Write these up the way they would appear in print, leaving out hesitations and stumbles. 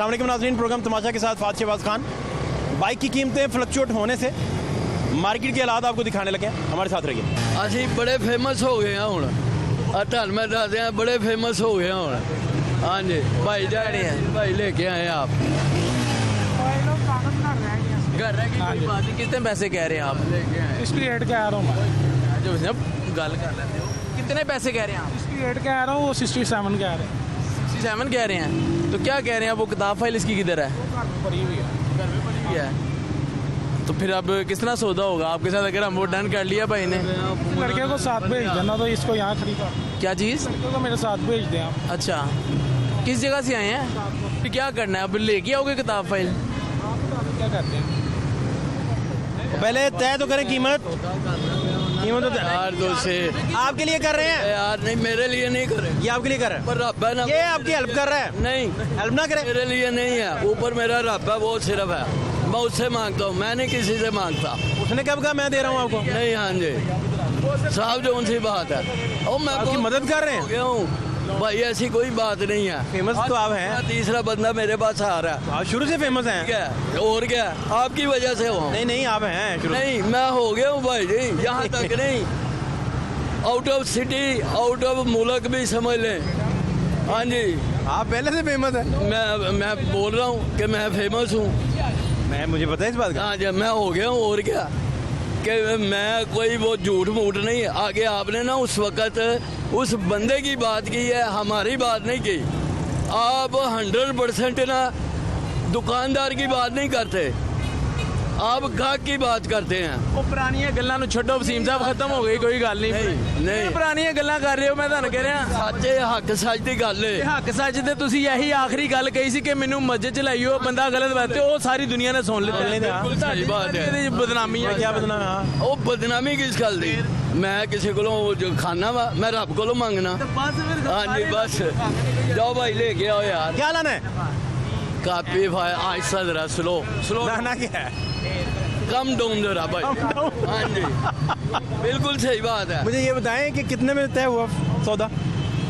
अस्सलाम वालेकुम नाज़रीन, प्रोग्राम तमाशा के साथ फात शहबाज खान। बाइक की कीमतें फ्लक्चुएट होने से मार्केट के हालात आपको दिखाने लगे हैं, हमारे साथ रहिए। ਅਸੀਂ बड़े फेमस हो गए हैं ਹੁਣ ਆ ਤੁਹਾਨੂੰ मैं दस दिया बड़े फेमस हो गए हैं ਹੁਣ। हाँ जी भाई जा रहे हैं, भाई लेके आए हैं आप। घर रह की कोई बात नहीं, कितने पैसे कह रहे हैं आप? लेके आए इसकी रेट कह रहा हूँ मैं, जो जब गल कर लेते हो, कितने पैसे कह रहे हैं आप? इसकी रेट कह रहा हूँ, वो 67 कह रहे हैं। 67 कह रहे हैं, तो क्या कह रहे हैं? वो किताब फाइल इसकी किधर है? पड़ी हुई है। घर में पड़ी हुई है। तो फिर अब किस तरह सौदा होगा आपके साथ अगर हम वो डन कर लिया भाई ने? लड़के को साथ भेज देना, तो इसको यहाँ खरीदा। क्या चीज़? लड़के को मेरे साथ भेज दें आप। अच्छा, किस जगह से आए हैं? फिर क्या करना है अब? लेके आओगे किताब फाइल? क्या करते हैं? पहले तय तो करें कीमत तो तय। यार दो से आपके लिए कर रहे हैं, यार नहीं, मेरे लिए नहीं करे, ये आपके लिए कर रहे हैं, पर रब है ना, ये आपकी हेल्प कर रहा है। नहीं हेल्प ना करें, मेरे लिए नहीं है, ऊपर मेरा रब है, वो सिर्फ है, मैं उससे मांगता हूँ, मैं नहीं किसी से मांगता। उसने कब कहा मैं दे रहा हूँ आपको? नहीं, हाँ जी साहब, जो उनसी बात है। और मैं आपकी बहुत मदद कर रहे हो हैं। गया हूँ भाई, ऐसी कोई बात नहीं है। फेमस तो आप हैं, तीसरा बंदा मेरे पास आ रहा है, आप शुरू से फेमस हैं। क्या और क्या आपकी वजह से हो? नहीं आप हैं शुरू से। नहीं, मैं हो गया हूँ भाई जी, यहाँ तक नहीं, out of city, out of मुल्क भी समझ लें। हाँ जी, आप पहले से फेमस हैं। मैं बोल रहा हूँ कि मैं फेमस हूँ। मुझे पता है इस बात का। हाँ जी, मैं हो गया हूँ, और क्या कि मैं कोई वो झूठ मूठ नहीं। आगे आपने ना उस वक़्त उस बंदे की बात की है, हमारी बात नहीं की। आप 100% ना दुकानदार की बात नहीं करते, आप गाहक की बात करते हैं। ਉਹ ਪੁਰਾਣੀਆਂ ਗੱਲਾਂ ਨੂੰ ਛੱਡੋ ਵਸੀਮ ਸਾਹਿਬ, ਖਤਮ ਹੋ ਗਈ ਕੋਈ ਗੱਲ ਨਹੀਂ। ਨਹੀਂ ਪੁਰਾਣੀਆਂ ਗੱਲਾਂ ਕਰ ਰਹੇ ਹੋ, ਮੈਂ ਤੁਹਾਨੂੰ ਕਹਿ ਰਿਹਾ ਸੱਚੇ ਹੱਕ ਸੱਚ ਦੀ ਗੱਲ ਏ। ਹੱਕ ਸੱਚ ਤੇ ਤੁਸੀਂ ਇਹੀ ਆਖਰੀ ਗੱਲ ਕਹੀ ਸੀ ਕਿ ਮੈਨੂੰ ਮਸਜਿਦ ਚ ਲਾਈਓ, ਬੰਦਾ ਗਲਤ ਬਾਤ ਤੇ ਉਹ ਸਾਰੀ ਦੁਨੀਆ ਨੇ ਸੁਣ ਲਿੱਤਾ। ਬਿਲਕੁਲ ਸਹੀ ਬਾਤ ਹੈ। ਇਹਦੇ ਚ ਬਦਨਾਮੀ ਹੈ। क्या बदनाम है? हाँ। ਉਹ ਬਦਨਾਮੀ ਕਿਸ ਗੱਲ ਦੀ? ਮੈਂ ਕਿਸੇ ਕੋਲੋਂ ਜੋ ਖਾਣਾ ਵਾ, ਮੈਂ ਰੱਬ ਕੋਲੋਂ ਮੰਗਣਾ। हाँ जी बस जाओ भाई, लेके आओ यार। क्या लाना है? कापी भाई आहिस्ता जरा, स्लो स्लो, लाना क्या है? कम डाउन जरा भाई। हाँ जी बिल्कुल सही बात है। मुझे ये बताएं कि कितने में तय हुआ सौदा?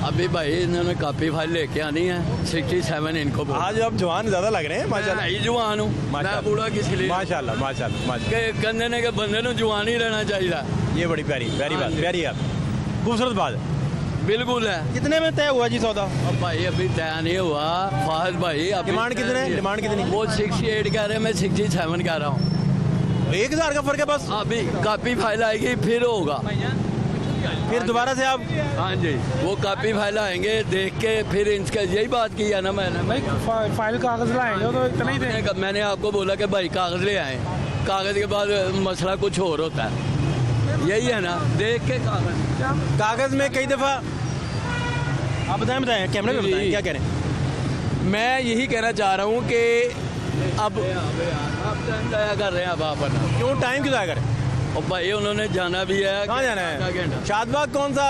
अभी भाई इन्होंने कापी फाइल लेके आनी है, 67 इनको बोला। आज आप जवान ज्यादा लग रहे हैं माशाल्लाह। मैं ही जवान हूँ, मैं माशाल्लाह। बूढ़ा किस लिए? माशाल्लाह के कहने ने के बंदे ने जवान ही रहना चाहिए। ये बड़ी प्यारी बात, प्यारी बात, खूबसूरत बात। बिल्कुल है। कितने में तय हुआ जी सौदा? अब भाई अभी तय नहीं हुआ फाहद भाई। अभी डिमांड कितने? डिमांड कितनी? वो 68 कह रहे हैं, मैं 67 कह रहा हूँ। 1000 का फर्क है बस। अभी कापी फाइल आएगी फिर होगा। फिर दोबारा से आप हाँ जी, वो कापी फाइल आएंगे, देख के फिर इनका यही बात की है ना मैंने। भाई फाइल कागज लाएंगे तो इतना ही देंगे। मैंने आपको बोला कि भाई कागज ले आए, कागज के बाद मसला कुछ और होता है, यही है ना। देख के कागज में कई दफा आप बताएं कैमरे में बताएं क्या कह रहे हैं? मैं यही कहना चाह रहा हूँ कि अब आप टाइम जाया कर रहे हैं अब आप अपना। क्यों टाइम क्यों जाया करें? और भाई उन्होंने जाना भी है। कहाँ जाना आधा है? घंटा। शादबाग कौन सा?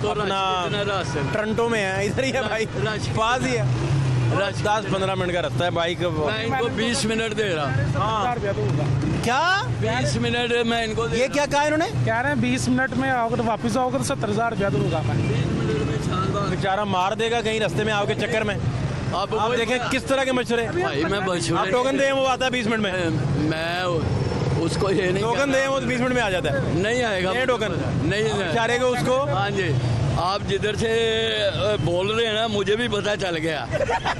तो अपना कितना रास्ते में? टोरंटो में है, इधर ही है भाई, रश। पास ही है। 10-15 मिनट का रास्ता है बाइक। मैं इनको 20 मिनट दे रहा हूँ। 1000 रुपया तो होगा। क्या 20 मिनट मैं इनको ये क्या कहा इन्होंने? कह रहे हैं 20 मिनट में आओगे तो वापस आओगे तो 70,000 रुपया तो होगा। बेचारा मार देगा कहीं रास्ते में आओगे चक्कर में। अब आप देखें किस तरह के मशवरे। भाई मैं आप टोकन दें वो आता है 20 मिनट में। मैं उसको ये नहीं टोकन दें वो 20 मिनट में आ जाता है। नहीं आएगा ये टोकन नहीं। बेचारे को उसको। हाँ जी, आप जिधर से बोल रहे हैं ना, मुझे भी पता चल गया।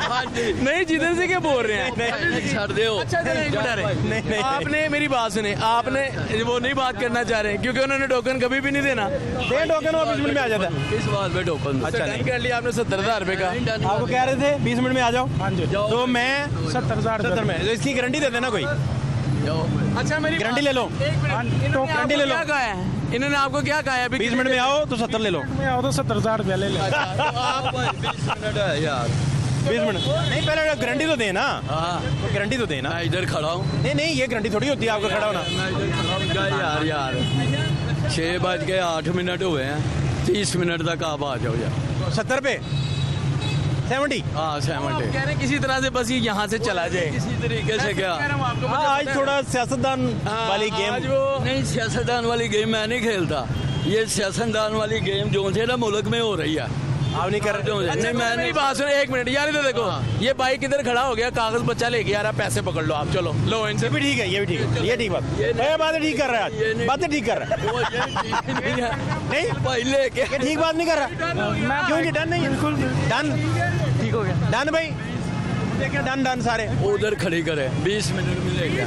हाँ जी, नहीं, जिधर से क्या बोल रहे हैं? छड़ दे। अच्छा चलो एक मिनट रहे। नहीं। आपने मेरी बात सुने, आपने वो नहीं बात करना चाह रहे क्योंकि उन्होंने टोकन कभी भी नहीं देना। दे टोकन वो 20 मिनट में आ जाता है। किस बात पे टोकन? अच्छा डन कर लिया आपने 70,000 रुपये का। आपको कह रहे थे 20 मिनट में आ जाओ, हाँ जी, तो मैं 70,000 70 में, तो इसकी गारंटी दे देना कोई, अच्छा मेरी गारंटी ले लो। गारंटी ले लो। क्या कहा है इन्होंने? आपको क्या कहा है? अभी 20 मिनट में आओ तो 70 ले लो। में आओ तो 70,000 रुपया ले लें। आप 20 मिनट है यार। 20 मिनट नहीं, पहले गारंटी तो देना। हाँ, गारंटी तो देना। मैं इधर खड़ा हूँ। नहीं ये गारंटी थोड़ी होती है आपका खड़ा होना। मैं इधर खड़ा हूँ यार 6:08 हुए हैं, 30 मिनट तक आप आ जाओ यार। 70 पे 70। हाँ 70। कह रहे हैं किसी तरह से बस ये यहाँ से चला जाए। किसी तरीके से क्या? हाँ आज थोड़ा सियासतदान वाली गेम। आज वो नहीं, सियासतदान वाली गेम मैं नहीं खेलता। ये सियासतदान वाली गेम जो है ना मुल्क में हो रही है, आप नहीं कर रहे? नहीं मैं मेरी बात सुनो, एक मिनट यार, इधर देखो, ये बाइक इधर खड़ा हो गया, कागज बच्चा लेके आ रहा, पैसे पकड़ लो आप, चलो लो इनसे। ये भी ठीक है, ये भी ठीक है, ये ठीक बात, ये बातें ठीक कर रहा है, बातें ठीक कर रहा है। नहीं भाई लेके ये ठीक बात नहीं कर रहा, क्यों जी? डन नहीं है, बिल्कुल डन, ठीक हो गया। डन भाई, देखिए डन डन सारे। उधर खड़ी करे, 20 मिनट में ले गया।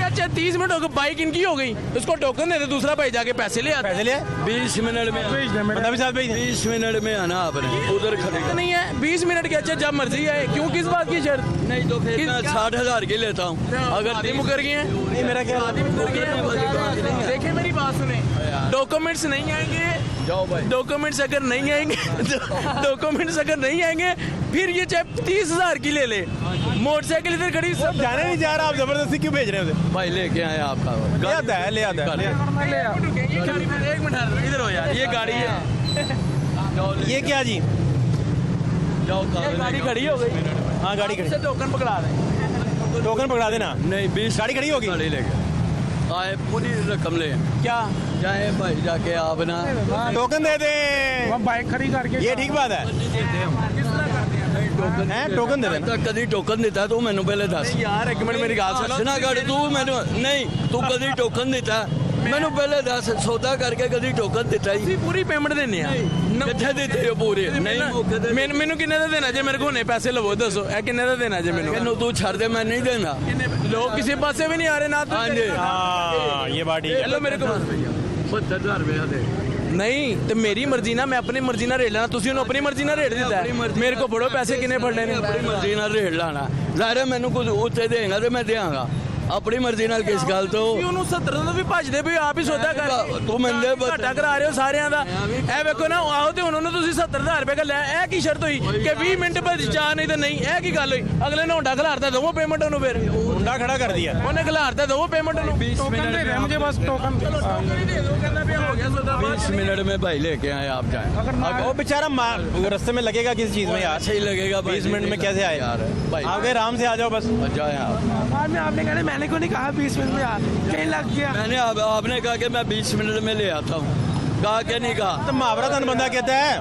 अच्छा 30 मिनट हो गए, बाइक इनकी हो गई, उसको टोकन दे दे, दूसरा भाई जाके पैसे ले आता। पैसे ले 20 मिनट में बंदा भी साथ भेज दे। 20 मिनट में आना आपने, उधर खड़ी तो नहीं है 20 मिनट के, अच्छा जब मर्जी आए, क्यों किस बात की शर्त? नहीं तो फिर मैं 60,000 की लेता हूँ। अगर आदमी मुकर गए हैं, नहीं मेरा क्या, देखिए मेरी बात सुने, डॉक्यूमेंट्स नहीं आएंगे, जाओ भाई। डॉक्यूमेंट्स अगर नहीं आएंगे डॉक्यूमेंट्स अगर नहीं आएंगे, फिर ये चाहे 30,000 की ले ले, मोटरसाइकिल इधर खड़ी सब जाने नहीं जा रहा, आप जबरदस्ती क्यों भेज रहे हो उसे? भाई लेके आए आपका ले आता है, ले आता है, ले आता एक मिनट इधर हो यार, ये गाड़ी है, है। ये क्या जी? जाओ ये गाड़ी खड़ी हो गई, हाँ गाड़ी खड़ी, इससे टोकन पकड़ा दें। टोकन पकड़ा देना। नहीं 20 गाड़ी खड़ी होगी? गाड़ी लेके आए, पूरी रकम ले क्या जाए भाई, जाके आप ना टोकन दे दे, वहाँ बाइक खड़ी करके ये ठीक बात है, हैं? टोकन दे देना। कभी टोकन देता तू मैनू पहले दस यार एक मिनट मेरी गाल सुनो, ना कर तू मैनू नहीं, तू कभी टोकन देता मैनू पहले दस, सौदा करके कभी टोकन देता ही ਤੁਸੀਂ ਪੂਰੀ ਪੇਮੈਂਟ ਦੇਣੀ ਆ, कितने देते हो पूरे नहीं मौके दे ਮੈਨੂੰ ਕਿੰਨੇ ਦਾ ਦੇਣਾ ਜੇ ਮੇਰੇ ਕੋਲ ਹੁਣੇ ਪੈਸੇ ਲਵੋ, ਦੱਸੋ ਇਹ ਕਿੰਨੇ ਦਾ ਦੇਣਾ ਜੇ ਮੈਨੂੰ? मैनू तू छड़ दे, मैं नहीं देना। ਲੋਕ ਕਿਸੇ ਪਾਸੇ ਵੀ ਨਹੀਂ ਆ ਰਹੇ ਨਾ हाँ जी हाँ ये बात ठीक है। ਚਲੋ ਮੇਰੇ ਕੋਲ 72,000 रुपया दे। ਨਹੀਂ ਤੇ ਮੇਰੀ ਮਰਜ਼ੀ ਨਾਲ, ਮੈਂ ਆਪਣੀ ਮਰਜ਼ੀ ਨਾਲ ਰੇਟ ਲੈਣਾ, ਤੁਸੀਂ ਉਹਨੂੰ ਆਪਣੀ ਮਰਜ਼ੀ ਨਾਲ ਰੇਟ ਦਿੱਤਾ ਹੈ। ਮੇਰੇ ਕੋਲ ਬੜੋ ਪੈਸੇ ਕਿੰਨੇ ਫੜਨੇ ਨੇ? अपनी मर्जी नाल रेट लाना, ज़ाहिर है मैनू कुछ उत्ते देगा तो मैं देंगा अपनी मर्जी नाल, किस गल तो ਤੁਸੀਂ ਉਹਨੂੰ 70 ਦਾ ਵੀ ਭੱਜਦੇ ਵੀ ਆਪ ਹੀ ਸੌਦਾ ਕਰ, ਤੂੰ ਮੰਨਦੇ ਘਾਟਾ ਕਰਾ ਰਹੇ ਹੋ ਸਾਰਿਆਂ ਦਾ। ਇਹ ਵੇਖੋ ਨਾ, ਆਹੋ ਤੇ ਉਹਨਾਂ ਨੂੰ ਤੁਸੀਂ 70,000 ਰੁਪਏ ਦਾ ਲੈ, ਇਹ ਕੀ ਸ਼ਰਤ ਹੋਈ ਕਿ 20 ਮਿੰਟ ਬਾਅਦ ਜਾ, ਨਹੀਂ ਤਾਂ ਨਹੀਂ, ਇਹ ਕੀ ਗੱਲ ਹੋਈ? ਅਗਲੇ ਨੇ ਹੋਂਡਾ ਖਿਲਾਰਤਾ, ਦਵੋ ਪੇਮੈਂਟ ਉਹਨੂੰ, ਫਿਰ मुंडा खड़ा कर दिया। ਉਹਨੇ ਖਿਲਾਰਤਾ, ਦਵੋ ਪੇਮੈਂਟ ਉਹਨੂੰ। 20 टोकन दे रहे हैं मुझे, बस टोकन दे। ਦੇ ਦਿਓ, ਕਹਿੰਦਾ ਵੀ ਹੋ ਗਿਆ ਸੌਦਾ। 20 मिनट में भाई लेके आए आप जाए, अगर ना वो बेचारा रास्ते में लगेगा किस चीज में यार, सही लगेगा 20 मिनट में कैसे आए यार भाई, आप गए आराम से आ जाओ बस। जाए आप। बाद में आपने कहा मैंने क्यों नहीं कहा 20 मिनट में यार, कहीं लग गया। मैंने आपने कहा कि मैं 20 मिनट में ले आता हूँ, कहा कि नहीं कहा? तो मुहावरातन बंदा कहता है,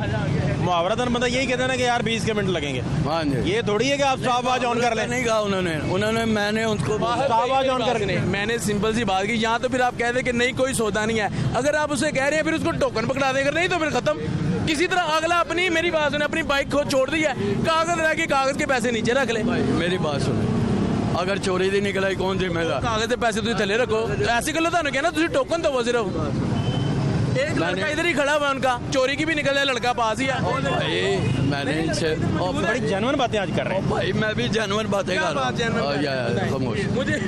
मुहावरातन बंदा यही कहता है ना कि यार 20 के मिनट लगेंगे, हाँ जी, ये थोड़ी है कि आप स्टॉप वॉच ऑन कर लें। नहीं कहा उन्होंने मैंने उनको स्टॉप वॉच ऑन कर लें। मैंने सिंपल सी बात की, यहाँ तो फिर आप कह दे कि नहीं कोई सौदा नहीं है, अगर आप उसे कह रहे हैं फिर उसको टोकन पकड़ा देगा, नहीं तो फिर खत्म। किसी तरह अगला अपनी, मेरी बात सुने, अपनी बाइक को छोड़ दी है, कागज रह के कागज के पैसे नीचे रख ले, भाई मेरी बात सुनो, अगर चोरी दी निकला कौन जिम्मेदार? कागज के पैसे तुम थले रखो, ऐसी गलो थानू कहना तुम टोकन दवो सिर्फ। एक लड़का इधर ही खड़ा हुआ है उनका, चोरी की भी निकल जाए, लड़का पास ही है। भाई मैंने इनसे बड़ी जेन्युइन बातें आज कर रहे हैं। भाई मैं भी जानवर बातें कर रहा हूँ यार, खामोश मुझे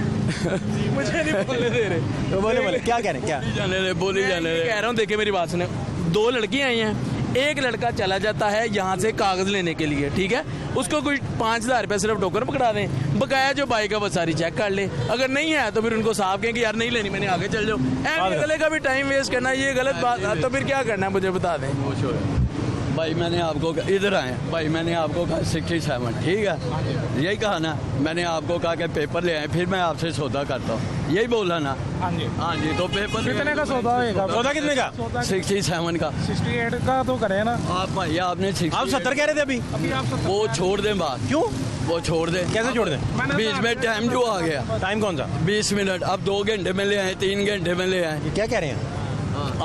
मुझे नहीं बोलने दे रहे। तो बोले क्या कह रहे हैं, क्या जाने दे, बोली जाने दे। कह रहा हूँ, देखिए मेरी बात सुने, 2 लड़कियां आई हैं, एक लड़का चला जाता है यहाँ से कागज लेने के लिए, ठीक है, उसको कोई 5,000 रुपये सिर्फ टोकन पकड़ा दें, बकाया जो बाइक है वो सारी चेक कर ले, अगर नहीं है तो फिर उनको साफ कहें कि यार नहीं लेनी, मैंने आगे चल जाओ। अगले का भी टाइम वेस्ट करना, ये गलत बात है, तो फिर क्या करना है मुझे बता दें। खामोश हो भाई, मैंने आपको इधर आए भाई, मैंने आपको कहा 67, ठीक है, यही कहा ना, मैंने आपको कहा कि पेपर ले आए, फिर मैं आपसे सौदा करता हूँ, यही बोला ना? हाँ जी, हाँ जी, तो पेपर कितने का सौदा होएगा? सौदा कितने का? 67 का। 68 का तो करे ना आप भाई आपने आप 70 कह रहे थे अभी, अभी आप 70 वो छोड़ दें बात, क्यों? वो छोड़ दें, कैसे छोड़ दें? बीच में टाइम जो आ गया, टाइम कौन सा? 20 मिनट, अब 2 घंटे में ले आए, 3 घंटे में ले आए। ये क्या कह रहे हैं?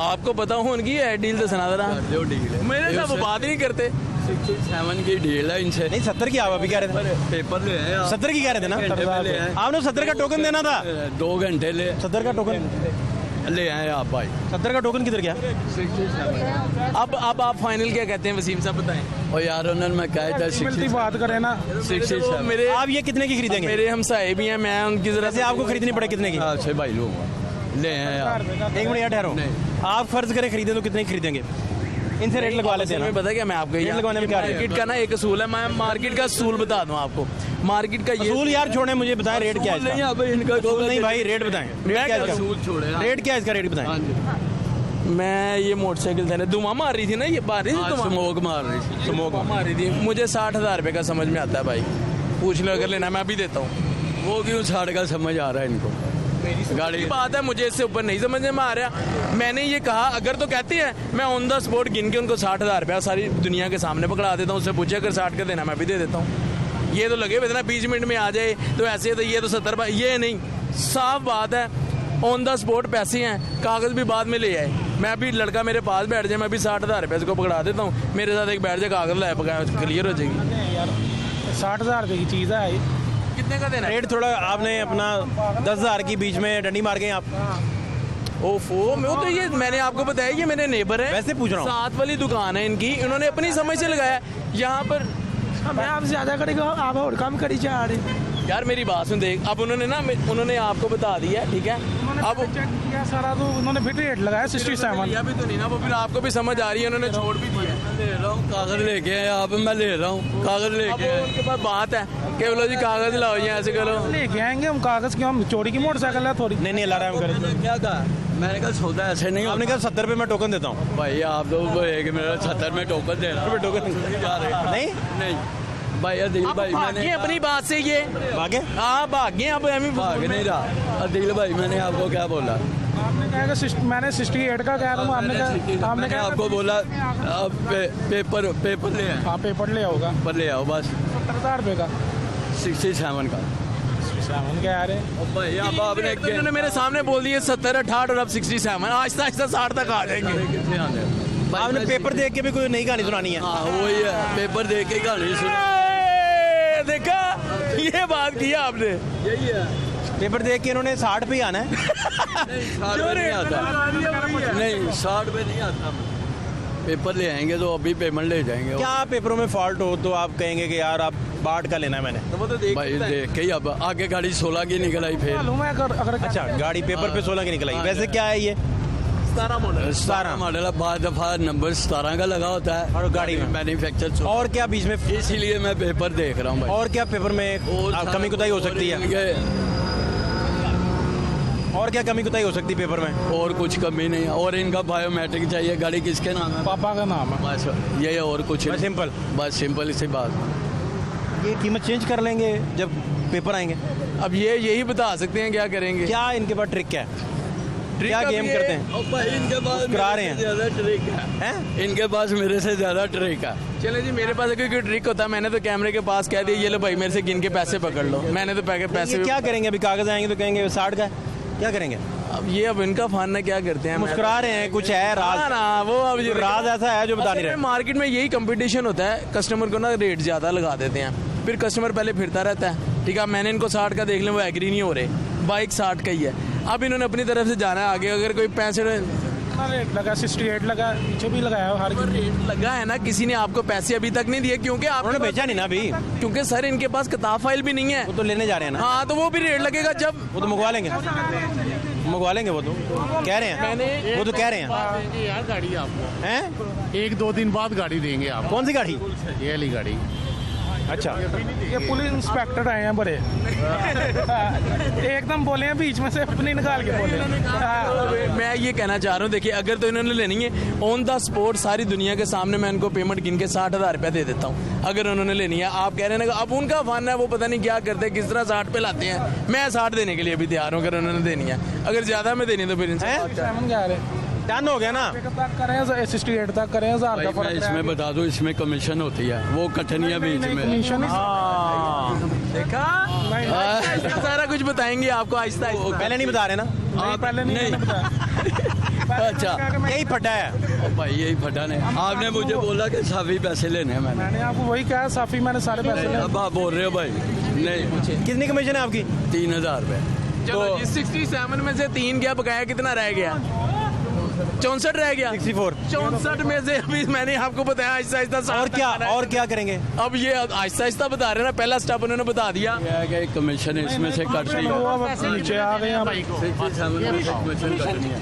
आपको पता हो उनकी है डील, तो सुना दे रहा जो डील है मेरे साथ वो बात ही नहीं करते। 67 की डील है इनसे, नहीं 70 की आप अभी कह रहे थे, पेपर ले आए आप, 70 की कह रहे थे ना, घंटे में ले आए, आपने 70 का टोकन देना था, 2 घंटे ले 70 का टोकन ले आए आप भाई। 70 का टोकन किधर गया? 67 अब आप फाइनल क्या कहते हैं वसीम साहब, बताएं। और यार उन्होंने मैं कहा था मिलती बात करें ना। 67 मेरे आप ये कितने की खरीदेंगे? मेरे हमसाए भी हैं, मैं उनकी जरा जैसे आपको खरीदनी पड़े कितने की? आपसे भाई लोग ले आए आप। 1 मिनट यार ठहरो, आप फर्ज करें खरीदे तो कितने की खरीदेंगे? इनसे रेट लगवा लेते हैं मैं ना। पता क्या, मैं आपको रेट लगवाने में क्या है? मार्केट का ना एक असूल है, मैं मार्केट का असूल बता दूं आपको, मार्केट का ये असूल यार छोड़े, मुझे बताएं रेट क्या है नहीं इसका? अब इनका असूल नहीं भाई, रेट बताएं, रेट क्या है इसका? असूल छोड़े आप। रेट क्या है इसका, रेट बताएं। हाँ जी, मैं ये मोटरसाइकिल था, धुआं मार रही थी ना, ये मार रही थी धुआं स्मोक मार रही थी। स्मोक मार रही थी, मुझे 60,000 रुपये का समझ में आता है भाई, पूछ लो अगर लेना मैं भी देता हूँ। वो क्यों 60 का समझ आ रहा है इनको? गाड़ी बात है, मुझे इससे ऊपर नहीं समझ में आ रहा। मैंने ये कहा अगर तो कहते हैं मैं ऑन द स्पॉट गिन के उनको 60,000 रुपया सारी दुनिया के सामने पकड़ा देता हूँ, उससे पूछे अगर 60 का देना मैं भी दे देता हूँ। ये तो लगे हुए थे ना 20 मिनट में आ जाए तो ऐसे तो ये तो 70, ये नहीं, साफ बात है ऑन द स्पॉट पैसे हैं, कागज़ भी बाद में ले आए। मैं अभी लड़का मेरे पास बैठ जाए मैं भी 60,000 रुपये इसको पकड़ा देता हूँ, मेरे साथ एक बैठ जाए कागज़ लाए पका क्लियर हो जाएगी। यार 60,000 रुपये की चीज़ है ये। कितने का देना है? रेट थोड़ा आपने अपना 10,000 की बीच में डंडी मार गए आप। ओफो, मैं तो ये मैंने आपको बताया ये मेरे नेबर है, वैसे पूछ रहा हूँ। साथ वाली दुकान है इनकी, इन्होंने अपनी समझ से लगाया यहाँ पर। मैं आप ज़्यादा करेगा आप और कम करी जा रहे। यार मेरी बात सुन देख, अब उन्होंने आपको बता दिया, ठीक है, अब चेक किया सारा तो उन्होंने फिर रेट लगाया 67। अभी तो नहीं ना, वो फिर आपको भी समझ आ रही है, उन्होंने छोड़ भी दिया है। ले रहा हूँ, कागज लेके आए आप, मैं ले रहा हूँ कागज अब लेके आए। उनके पास बात है कि बोलो जी कागज लाओ, ये ऐसे करो। लेके आएंगे हम कागज़ क्यों, हम चोरी की मोटरसाइकिल है थोड़ी। नहीं अलार्म करें। मैंने क्या कहा, मैंने कहा सौदा ऐसे नहीं आपने होता। कहा 70 रुपये मैं टोकन देता हूँ। भाई आप तो एक मेरा 70 में टोकन दे रहा हूँ। टोकन जा रहे नहीं नहीं भाई अदिल भाई भागे मैंने अपनी बात से ये, भागे। हाँ भागे अब एमी भाग नहीं रहा। अदिल भाई मैंने आपको क्या बोला, आपने कहा कि मैंने 68 का कह रहा हूँ, आपने कहा मैंने आपको बोला अब पेपर ले आए, हाँ पेपर ले आओगा पेपर ले आओ बस 70,000 रुपये का 67 का। 67 के आ रहे हैं। भाई अब आपने इन्होंने मेरे सामने बोल दिए 70, 68 और अब 67, आहिस्ता आहिस्ता 60 तक आ जाएंगे। आपने पेपर देख के भी कोई नई कहानी सुनानी है। हाँ वही है, पेपर देख के कहानी सुना। देखा, ये बात की आपने। यही है, पेपर देख के इन्होंने 60 पे ही आना है। 60 पे नहीं आता, नहीं 60 पे नहीं आता। पेपर ले आएंगे तो अभी पेमेंट ले जाएंगे। क्या पेपरों में फॉल्ट हो तो आप कहेंगे कि यार आप बाट का लेना है मैंने। तो वो तो देख भाई देख के ही अब आगे गाड़ी 16 की निकल आई फिर। मालूम है अगर अच्छा गाड़ी पेपर पे 16 की निकल आई, वैसे क्या है ये? 17 मॉडल। 17 मॉडल है, बाद दफा नंबर 17 का लगा होता है और गाड़ी में मैन्युफैक्चर। और क्या बीच में, इसीलिए मैं पेपर देख रहा हूँ भाई। और क्या पेपर में कमी कुताही हो सकती है? और क्या कमी कुताही हो सकती है पेपर में? और कुछ कमी नहीं है, और इनका बायोमेट्रिक चाहिए। गाड़ी किसके नाम है? पापा का नाम है। बस ये और कुछ बस नहीं। सिंपल। बस सिंपल सी बात। ये कीमत चेंज कर लेंगे जब पेपर आएंगे। अब ये यही बता सकते हैं क्या करेंगे। क्या इनके पास ट्रिक क्या है? क्या अब गेम ये- करते हैं? और भाई इनके पास मुस्कुरा रहे मेरे हैं। से ज्यादा ट्रिक है। हैं? इनके पास मेरे से ज्यादा ट्रिक है। चले जी, मेरे पास कोई ट्रिक होता है मैंने तो कैमरे के पास कह दिया ये लो भाई मेरे से गिन के पैसे पकड़ लो, मैंने तो पैसे ये क्या करेंगे? अभी कागज आएंगे तो कहेंगे 60 का है। क्या करेंगे? अब ये अब इनका फन है, क्या करते हैं। मुस्कुरा रहे हैं, कुछ है राज? ना वो अब ये राज ऐसा है जो बता नहीं रहे। मार्केट में यही कंपटीशन होता है, कस्टमर को ना रेट ज्यादा लगा देते हैं, फिर कस्टमर पहले फिरता रहता है। ठीक है, मैंने इनको 60 का देख लिया, वो एग्री नहीं हो रहे, बाइक 60 का ही है। अब इन्होंने अपनी तरफ से जाना है आगे, अगर कोई 65 रेट लगा 68 लगा, पीछे भी लगाया हर रेट लगा है ना, किसी ने आपको पैसे अभी तक नहीं दिए क्योंकि उन्होंने आपने बेचा नहीं ना अभी। क्योंकि सर इनके पास किताब फाइल भी नहीं है। वो तो लेने जा रहे हैं ना। हाँ तो वो भी रेट लगेगा जब वो तो मंगवा लेंगे वो तो कह रहे हैं। वो तो कह रहे हैं। देंगे यार गाड़ी आपको, हैं? 1-2 दिन बाद गाड़ी देंगे आपको, कौन सी गाड़ी? ये वाली गाड़ी। अच्छा ये पुलिस इंस्पेक्टर आए हैं बड़े। एकदम बोले हैं बीच में से अपनी निकाल के बोले हैं। मैं ये कहना चाह रहा हूँ, देखिए अगर तो इन्होंने लेनी है ऑन द स्पॉट सारी दुनिया के सामने मैं इनको पेमेंट गिन के 60,000 रुपया दे देता हूँ, अगर उन्होंने लेनी है। आप कह रहे हैं ना अब उनका फन है, वो पता नहीं क्या करते हैं, किस तरह 60 पे लाते हैं। मैं 60 देने के लिए भी तैयार हूँ अगर उन्होंने देनी है, अगर ज्यादा में देनी है तो फिर इनसे हैं? बात करें। 67 क्या रहे डन हो गया ना। तक करें 68 तक करें 1000 भाई का मैं फर्क इसमें बता दूं, इसमें कमीशन होती है, वो कठिनियां बीच में। कमीशन देखा, आहिस्ता सारा कुछ बताएंगे आपको आहिस्ता आहिस्ता। पहले नहीं बता रहे ना। आप पहले नहीं अच्छा यही फटा है। ओ भाई यही फटा ने आपने मुझे बोला कि साफी पैसे लेने हैं मैंने। मैंने आपको वही कहा, साफी मैंने सारे पैसे ले। अब आप बोल रहे हो भाई नहीं, कितनी कमीशन है आपकी? 3,000 रुपये। चलो जी, 67 में से 3 क्या बकाया, कितना रह गया? 64 रह गया। 64। 64 में से अभी मैंने आपको बताया आहिस्ता आहिस्ता 60 और तक क्या आना है। और क्या करेंगे? अब ये आहिस्ता आहिस्ता बता रहे हैं ना, पहला स्टेप उन्होंने बता दिया। क्या है कि कमीशन इसमें से कटती है। वो अब नीचे आ गए हैं। 67 में से कमीशन कटनी है।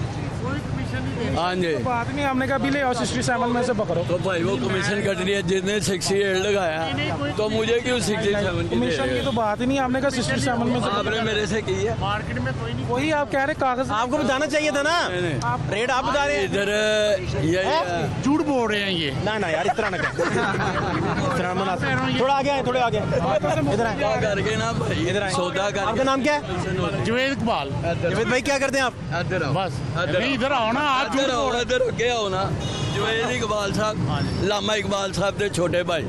हाँ जी। बात नहीं, हमने कहा भी ले आओ 67 में से पकड़ो। तो भाई वो कमीशन कटनी है, जिसने 68 लगाया तो मुझे क्यों 67 की कमीशन की तो बात ही नहीं, हमने कहा 67 में से आपने मेरे से की है। मार्केट में कोई नहीं। वही आप कह रहे कागज आपको बताना चाहिए था ना, रेट आप बता रहे हैं। इधर ये झूठ बोल रहे हैं ये। ना ना यार, इस तरह ना कर, इस तरह मना। थोड़ा आगे आए, थोड़े आगे इधर आए, करके ना भाई इधर आए। सौदा कर। आपका नाम क्या है? जुवेद इकबाल। जवेद भाई क्या करते हैं आप? इधर आओ, बस नहीं, इधर आओ ना आप। झूठ इधर आओ, बोल रहे इधर क्या हो ना। जुवेद इकबाल साहब, लामा इकबाल साहब के छोटे भाई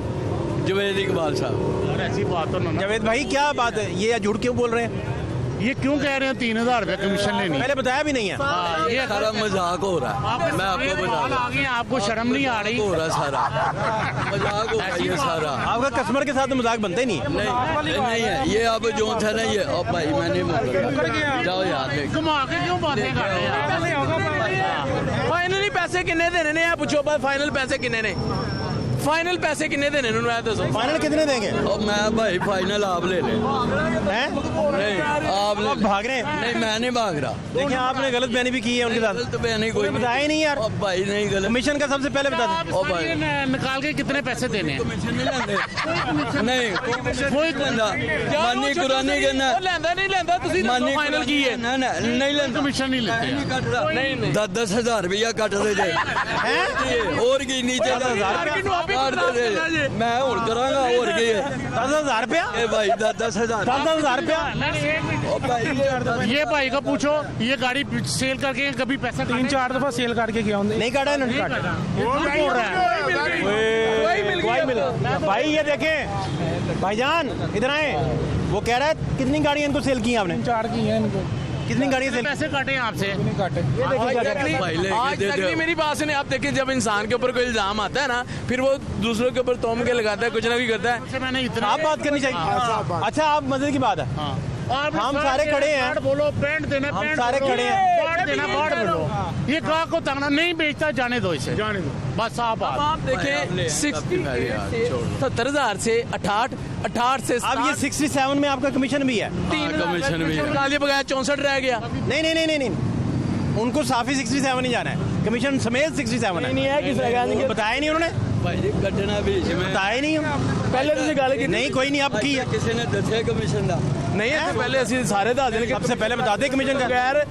जुवेद इकबाल साहब। हैं। ऐसी बात तो ना। जवेद भाई क्या बात है, ये झूठ क्यों बोल रहे हैं? ये क्यों कह रहे हैं 3000 रुपये कमीशन लेनी? पहले बताया भी नहीं है। ये सारा मजाक हो रहा है, मैं आपको बता रहा आगे आपको शर्म नहीं आ रही? हो रहा सारा मजाक हो रहा है ये सारा। आपका कस्टमर के साथ तो मजाक बनता ही नहीं है। नहीं है ये अब जो था ना ये, अब भाई मैंने जाओ यार देख। घुमा के क्यों बातें कर रहे हैं? फाइनली पैसे किन्ने देने ने? आप पूछो बस, फाइनल पैसे किन्ने ने? फाइनल पैसे किन्ने देने ने? मैं दसो फाइनल कितने देंगे? और मैं भाई फाइनल आप ले लें। हैं? नहीं आप ले आप भाग रहे हैं? नहीं मैं नहीं भाग रहा। देखिए आपने गलत बयानी भी की है उनके साथ। गलत बयानी कोई बताया ही नहीं यार। अब भाई नहीं गलत। कमीशन का सबसे पहले बता दें। ओ भाई ये निकाल के कितने पैसे देने हैं? कमीशन नहीं लेंदे। नहीं कोई बंदा मानी कुरानी करना ਉਹ ਲੈਂਦਾ ਨਹੀਂ ਲੈਂਦਾ, ਤੁਸੀਂ मानी फाइनल की है? ना ना नहीं लेंदा। कमीशन नहीं लेते हैं। नहीं 10-10 हजार रुपया कट दे जे और की नीचे 10,000 दे जे मैं और करांगा और की है 10,000 रुपया? ए भाई 10-10 हजार 10,000 रुपया? ओ भाई ये भाई का पूछो, ये गाड़ी सेल करके कभी पैसा 3-4 दफा सेल करके गया हूँ। नहीं काटा इन्होंने? झूठ बोल रहा है। वही मिल भाई, ये देखें भाईजान, इधर आए। वो कह रहा है कितनी गाड़ियां इनको सेल की हैं आपने? 4 की है इनको, कितनी गाड़ियां सेल? पैसे काटे हैं आपसे। नहीं काटे। ये देखिए क्या कर रहे हैं। भाई लेके आज दे तक दो। नहीं मेरी बात सुने। आप देखिए, जब इंसान के ऊपर कोई इल्जाम आता है ना, फिर वो दूसरों के ऊपर तोम के लगाता है, कुछ ना कुछ करता है। आपसे मैंने इतना आप बात करनी चाहिए। अच्छा आप मजे की बात है, आप हम सारे खड़े हैं। बाढ़ बोलो, पैंट देना, हम पैंट सारे बोलो, खड़े हैं। बाढ़ देना, बाढ़ बोलो। ये ग्राहक को तंगना नहीं बेचता, जाने दो इसे, जाने दो बस। आप आप देखें 70,000 से 68 से अब ये 67 में आपका कमीशन भी है? कमीशन भी है। निकालिए बगैर 64 रह गया। नहीं नहीं नहीं नहीं नहीं, उनको साफी 67 ही जाना है, कमीशन समेत 67 है। नहीं है किस वो बताया नहीं उन्होंने, भाई जी कटना बीच में बताया ही नहीं। पहले ਤੁਸੀਂ ਗੱਲ ਕੀਤੀ नहीं कोई नहीं, अब की है। किसी ने दसिया कमीशन दा ਨਹੀਂ ਹੈ ਪਹਿਲੇ ਅਸੀਂ ਸਾਰੇ ਦੱਸ ਦੇਣਗੇ। सबसे पहले बता दे कमीशन का। बगैर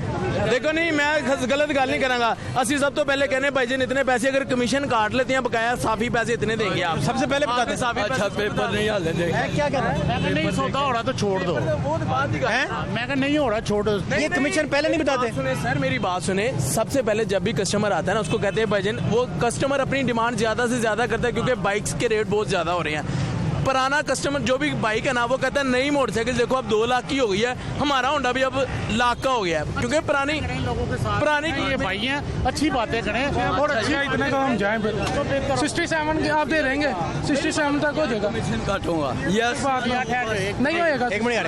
देखो नहीं, मैं गलत गल नहीं करांगा। ਅਸੀਂ सब तो पहले कहने भाई जी इतने पैसे अगर कमीशन काट लेते हैं बकाया साफी पैसे इतने देंगे आप। सबसे पहले बता दे। साफी अच्छा पेपर नहीं हाले दे क्या कर रहा है? मैं कहा नहीं सौदा हो रहा तो छोड़ दो। हैं? मैं कहा नहीं हो रहा, छोड़ दो। ये कमीशन पहले नहीं बताते? सुने सर, मेरी बात सुने। सबसे पहले जब भी कस्टमर आता है ना, उसको कहते हैं भाईजान, वो कस्टमर अपनी डिमांड ज्यादा से ज्यादा करता है क्योंकि बाइक्स के रेट बहुत ज्यादा हो रहे हैं। पुराना कस्टमर जो भी बाइक है ना, वो कहता है नई मोटरसाइकिल देखो अब 2 लाख की हो गई है, हमारा होंडा भी अब लाख का हो गया है क्योंकि पुरानी लोगों के साथ पुरानी ये भाई हैं, अच्छी बातें करें और अच्छी इतने का हम जाएं फिर 67 के आप दे देंगे, 67 तक हो जाएगा। कमीशन काटूंगा यस बात नहीं होएगा। एक मिनट यार,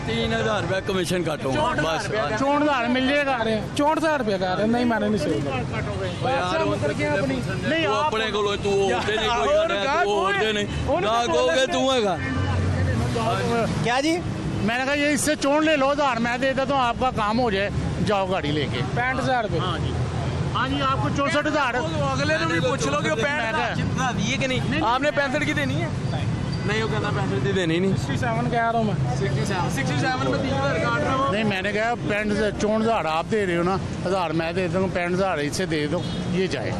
3,000 रुपया कमीशन काटूंगा बस। 64,000 मिल जाएगा। 64,000 रुपया का रहे, नहीं मैंने नहीं सेल यार नहीं आप अपने को तू होते नहीं कोई करना, तू होते नहीं ना कहोगे तू हैगा। क्या जी? मैंने कहा ये इससे चोन ले लो, 1000 मैं दे देता हूँ, आपका काम हो जाए, जाओ गाड़ी लेके। 65,000 रुपये। हाँ जी, हाँ जी, आपको 64,000। अगले ने भी पूछ लो कि वो 65 जितना दी है कि नहीं। आपने 65 की देनी है? नहीं, वो कहता 65 की देनी नहीं। 67 कह रहा हूँ मैं। 67 में 3,000 काट रहा हूँ। नहीं मैंने कहा 64,000 आप दे रहे हो ना, 1000 मैं दे दूँ, 65,000 इससे दे दो, ये जाए।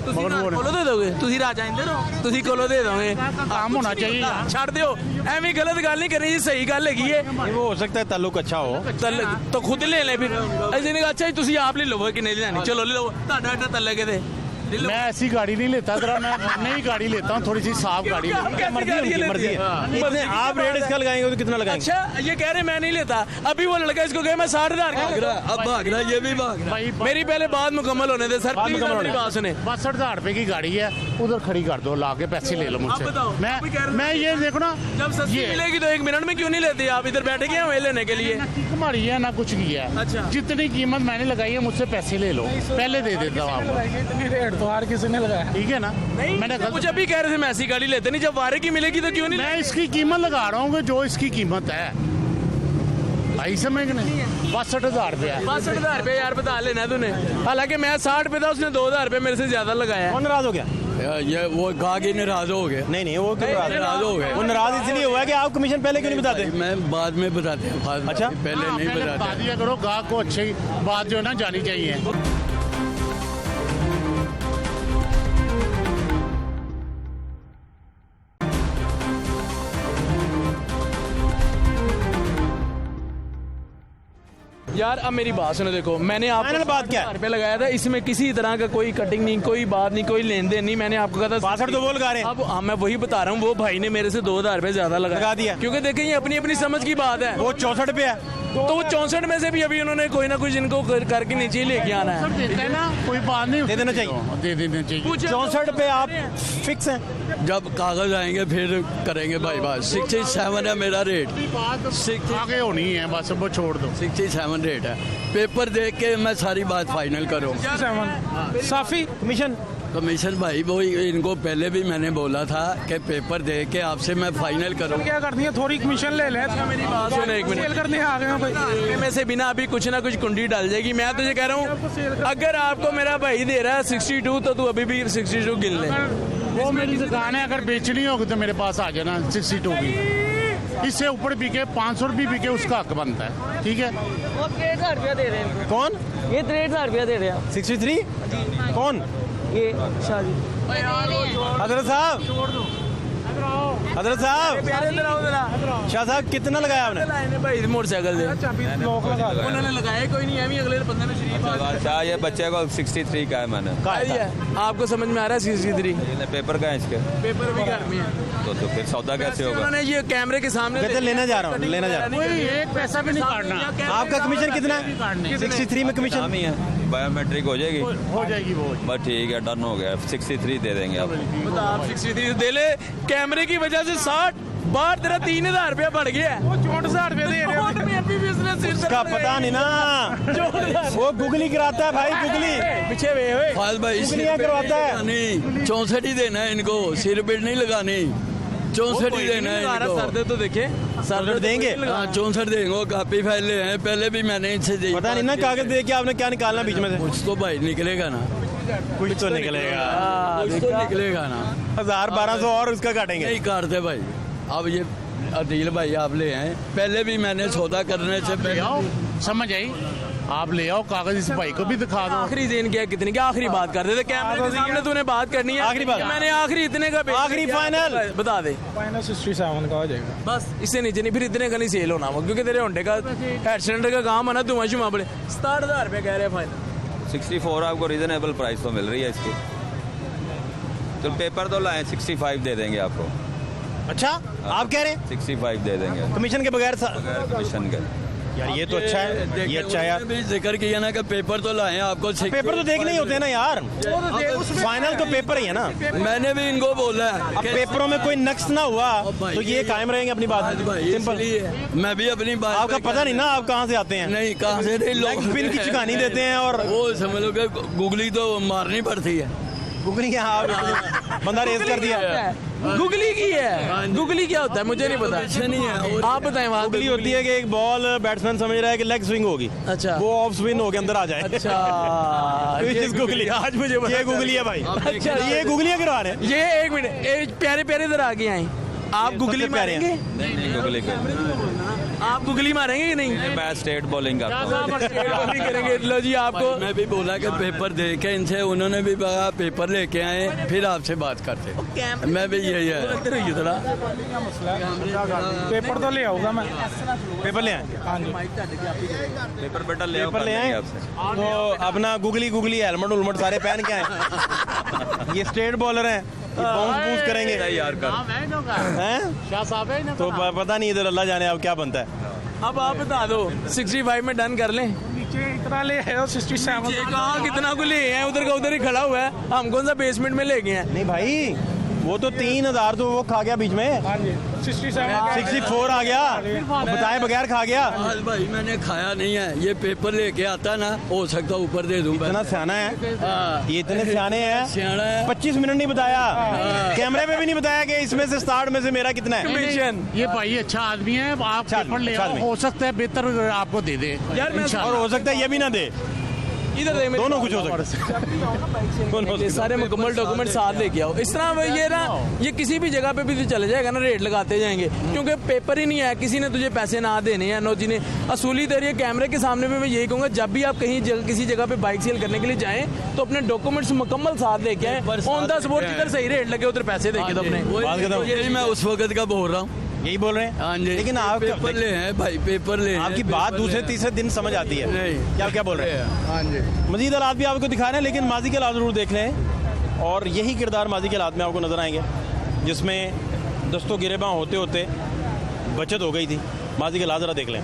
ਤੁਸੀਂ ਕੋਲੋਂ ਦੇ ਦੋਗੇ? ਤੁਸੀਂ ਰਾਜ ਆਇੰਦੇ ਰਹੋ, ਤੁਸੀਂ ਕੋਲੋਂ ਦੇ ਦੋਗੇ। काम होना चाहिए। ਛੱਡ ਦਿਓ, ਐਵੇਂ ਗਲਤ ਗੱਲ ਨਹੀਂ ਕਰਨੀ ਜੀ, ਸਹੀ ਗੱਲ ਹੈਗੀ ਏ। वो हो सकता है ताल्लुक अच्छा हो। तो खुद ले ले फिर। ਅਸੀਂ ਨੇ ਅੱਛਾ ਜੀ ਤੁਸੀਂ ਆਪ ਲੈ ਲਓ, ਕਿੰਨੇ ਦੀ ਲੈਣੀ ਚਲੋ ਲੈ ਲਓ, ਤੁਹਾਡਾ ਐਡਾ ਤੱਲੇ ਕਿਤੇ ले लो। मैं ऐसी गाड़ी नहीं लेता, जरा मैं नई गाड़ी लेता हूँ, थोड़ी सी साफ गाड़ी लेता हूँ। कैसी गाड़ी उनकी मर्जी है। लेते हैं? इतने आप रेट इसका लगाएंगे तो कितना लगाएंगे? अच्छा ये कह रहे मैं नहीं लेता, अभी वो लड़का इसको कहे मैं 60,000 भाग का। रहा अब भाग रहा ये भी भाग रहा। भाई मेरी पहले बात मुकम्मल होने दे सर, बात प्लीज मुकम्मल मेरी होने बात सुने। 62,000 रुपए की गाड़ी है, उधर खड़ी कर दो, ला के पैसे ले लो मुझसे। आप बताओ, मैं आप भी कह रहे मैं ये देखो ना, जब सस्ती ये मिलेगी तो 1 मिनट में क्यों नहीं लेते आप? इधर बैठे गए हमें लेने के लिए। ना किक मारी है ना कुछ किया है। अच्छा। जितनी कीमत मैंने लगाई है मुझसे पैसे ले लो, पहले दे देता हूँ आपको, इतनी रेट तो हर किसी ने लगाया। ठीक है ना। मैंने गलत, मुझे अभी कह रहे थे मैं ऐसी गाड़ी लेते नहीं, जब वारे की मिलेगी तो क्यों नहीं? मैं इसकी कीमत लगा रहा हूँ कि जो इसकी कीमत है। भाई समझने 62,000 रुपया 62,000 रुपये यार बता लेना है तूने, हालांकि मैं 60 पे था, उसने 2,000 रुपये मेरे से ज्यादा लगाया है। कौन नाराज हो गया? ये वो गाहकी नाराज हो गए। नहीं वो क्यों नाराज हो गए। वो नाराज इसलिए हुआ है कि आप कमीशन पहले क्यों नहीं बताते? मैं बाद में बताते हैं, अच्छा? पहले नहीं बता बताते। दिया करो, गाहक को अच्छी बात जो है ना जानी चाहिए। यार अब मेरी बात सुनो, देखो मैंने आपको फाइनल बात क्या है? 60,000 रुपये लगाया था, इसमें किसी तरह का कोई कटिंग नहीं, कोई बात नहीं, कोई लेन देन नहीं। मैंने आपको कहा था 62 तो वो लगा रहे हैं। अब हाँ, मैं वही बता रहा हूँ, वो भाई ने मेरे से 2,000 रुपये ज्यादा लगा दिया। क्योंकि देखें ये अपनी अपनी समझ की बात है। वो 64 पे है। तो वो 64 में से भी अभी उन्होंने कोई ना कुछ इनको करके नीचे ही लेके आना है। देते हैं ना, कोई बात नहीं, दे देना चाहिए। दे देना चाहिए। 64 पे आप फिक्स हैं? जब कागज आएंगे फिर करेंगे भाई बात। 67 है मेरा रेट, बात आगे होनी है, बस वो छोड़ दो। 67 रेट है। पेपर देख के मैं सारी बात फाइनल करूँ। 67 साफी कमीशन कमीशन भाई वो इनको पहले भी मैंने बोला था कि पेपर देख के आपसे मैं फाइनल करूँ। क्या करनी है, थोड़ी कमीशन ले ले। मेरी बात सुनो एक सेल मिनट, करने आ गए हो भाई। में से बिना अभी कुछ ना कुछ कुंडी डाल जाएगी। मैं तुझे कह रहा हूँ, अगर आपको मेरा भाई दे रहा है 62 तो तू अभी भी 62 गिन ले। वो मेरी दुकान है, अगर बेचनी होगी तो मेरे पास आ जाना 62 की। इससे ऊपर बिके 500 रुपये बिके, उसका हक बनता है, ठीक है। वो 63,000 रुपया दे रहे हैं, कौन? ये 63,000 रुपया दे रहे हैं। 63? कौन? ये शादी हजरत साहब, हजरत साहब, शाह साहब कितना लगाया आपने? भाई मोटरसाइकिल दे उन्होंने लगाया कोई नहीं है, अगले बंदे ने शरीफ अच्छा ये बच्चे को 63 का है मैंने। आपको समझ में आ रहा है 63 पेपर का है इसके, पेपर भी घर में है। तो फिर सौदा कैसे होगा? उन्होंने ये कैमरे के सामने कहते लेने जा रहा हूँ, लेने जा रहा हूँ। एक पैसा भी नहीं काटना। आपका कमीशन कितना है? 63 में कमीशन नाम ही है, बायोमेट्रिक हो जाएगी। हो जाएगी वो। बस ठीक है, डन हो गया। 63 दे देंगे आप। बता, आप 63 दे ले, कैमरे की वजह से 60 बार तेरा 3,000 रुपया बढ़ गया है। वो 64,000 रुपया दे रहे हैं। उसका पता नहीं ना, वो गुगली कराता है भाई, गुगली पीछे वे हुए फाल भाई गुगलियाँ करवाता है। नहीं 64 ही देना है इनको, सिर पेट नहीं लगानी। 64 ही देना है इनको। सर दे तो देखे, सर दे देंगे। हाँ 64 देंगे। वो काफी फैले हैं, पहले भी मैंने इनसे दी। पता नहीं ना कागज दे के आपने क्या निकालना बीच में से। कुछ तो भाई निकलेगा ना, कुछ तो निकलेगा। कुछ तो निकलेगा ना। 1000-1200 और उसका काटेंगे। नहीं काटते भाई। अब ये अदील भाई आप ले आए, पहले भी मैंने सौदा करने से ले पहले आओ, समझ आई, आप ले आओ कागज, इस भाई को भी दिखा दो। आखिरी दिन क्या कितनी की आखिरी बात कर दे थे, कैमरे के सामने तूने बात करनी है। आखिरी बात। मैंने आखिरी इतने का आखिरी फाइनल बता दे, फाइनल 67 का हो जाएगा। बस इससे नीचे नहीं, फिर इतने का नहीं सेल होना वो, क्योंकि तेरे होंडे का हेड सिलेंडर का काम है ना, धुआं शुआ बड़े। 67,000 रुपये कह रहे हैं फाइनल। 64 आपको रीजनेबल प्राइस तो मिल रही है इसकी। तो पेपर तो लाए, 65 दे देंगे आपको। अच्छा आप कह रहे हैं 65 दे देंगे कमीशन के बगैर बगैर कमीशन के। यार ये तो अच्छा है, ये अच्छा है यार। भी जिक्र किया ना कि पेपर तो लाए आपको। पेपर तो देखने ही होते हैं ना यार, फाइनल तो पेपर ही है ना। मैंने भी इनको बोला है अब पेपरों में कोई नक्स ना हुआ तो ये कायम रहेंगे अपनी बात। सिंपल। सिंपल। मैं भी अपनी बात आपका पता नहीं ना आप कहाँ से आते हैं। नहीं कहाँ से नहीं, लोग पिन की चुकानी देते हैं और वो समझ लो कि गुगली तो मारनी पड़ती है। गुगली यहाँ बंदा रेस कर दिया। गुगली की है, गुगली क्या होता है मुझे नहीं पता। अच्छा नहीं है। आप बताएं वहाँ गुगली होती है कि एक बॉल बैट्समैन समझ रहा है कि लेग स्विंग होगी, अच्छा वो ऑफ स्विंग होके अंदर आ जाए। अच्छा ये गुगली, आज मुझे ये गुगली है भाई। अच्छा ये गुगलियाँ करवा रहे हैं। ये एक मिनट, प्यारे प्यारे इधर आगे आए। आप गुगली सबसे प्यारे मारेंगे? नहीं गुगली के आप गुगली मारेंगे कि नहीं? मैं स्टेट बॉलिंग करता हूँ। आप स्टेट बॉलिंग करेंगे। लो जी आपको मैं भी बोला कि पेपर देखे इनसे, उन्होंने भी कहा पेपर लेके आए फिर आपसे बात करते। मैं भी यही है। थोड़ा पेपर तो ले आऊंगा मैं। पेपर ले आए, हाँ जी। पेपर बेटा ले आओ, पेपर ले कर आए देंगे आपसे। तो अपना गुगली गुगली हेलमेट उलमट सारे पहन के आए। ये स्टेट बॉलर हैं, बाउंस करेंगे यार कर हैं। शाह साहब है ना, तो पता नहीं इधर अल्लाह जाने अब क्या बनता है। अब आप बता दो 65 में डन कर लें। नीचे इतना ले आए हो 67। कहाँ कितना को ले हैं, उधर का उधर ही खड़ा हुआ है। हम कौन सा बेसमेंट में ले गए हैं? नहीं भाई वो तो 3000 तो वो खा गया बीच में, हाँ जी 67 64 आ गया, बताए बगैर खा गया। आज भाई मैंने खाया नहीं है, ये पेपर लेके आता ना, हो सकता ऊपर दे दूं। इतना सियाना है, हाँ। ये इतने सियाने हैं। सियाना है। 25 मिनट नहीं बताया, कैमरे में भी नहीं बताया कि इसमें से 60 में से मेरा कितना है। ये भाई अच्छा आदमी है, आप अच्छा पेपर ले अच्छा आओ, आदमी। हो सकता है बेहतर आपको दे दे इंशाल्लाह। और हो सकता है ये भी ना दे, इधर देख मेरी दोनों बात। कुछ हो सकता है। ये सारे मुकम्मल डॉक्यूमेंट साथ लेके आओ। इस तरह ये ना, ये किसी भी जगह पे भी तो चले जाएगा ना, रेट लगाते जाएंगे, क्योंकि पेपर ही नहीं है, किसी ने तुझे पैसे ना देने हैं, नो जी ने असूली तरीके। कैमरे के सामने भी मैं यही कहूंगा, जब भी आप कहीं किसी जगह पे बाइक सेल करने के लिए जाएं तो अपने डॉक्यूमेंट्स मुकम्मल साथ लेके आए, ऑन द स्पॉट जिधर सही रेट लगे उधर पैसे देके दो अपने। बात खत्म। यही मैं उस वक्त का बोल रहा हूँ। यही बोल रहे हैं। हाँ जी, लेकिन आप पेपर ले हैं भाई, पेपर ले हैं। आपकी बात दूसरे तीसरे दिन समझ आती है। नहीं। क्या क्या बोल रहे हैं। हाँ जी, मजीद हालात भी आपको दिखा रहे हैं, लेकिन माजी के हालात जरूर देख लें, और यही किरदार माजी के हालात में आपको नजर आएंगे, जिसमें दस्तों गिरेबां होते होते बचत हो गई थी। माजी के हालात जरा देख लें।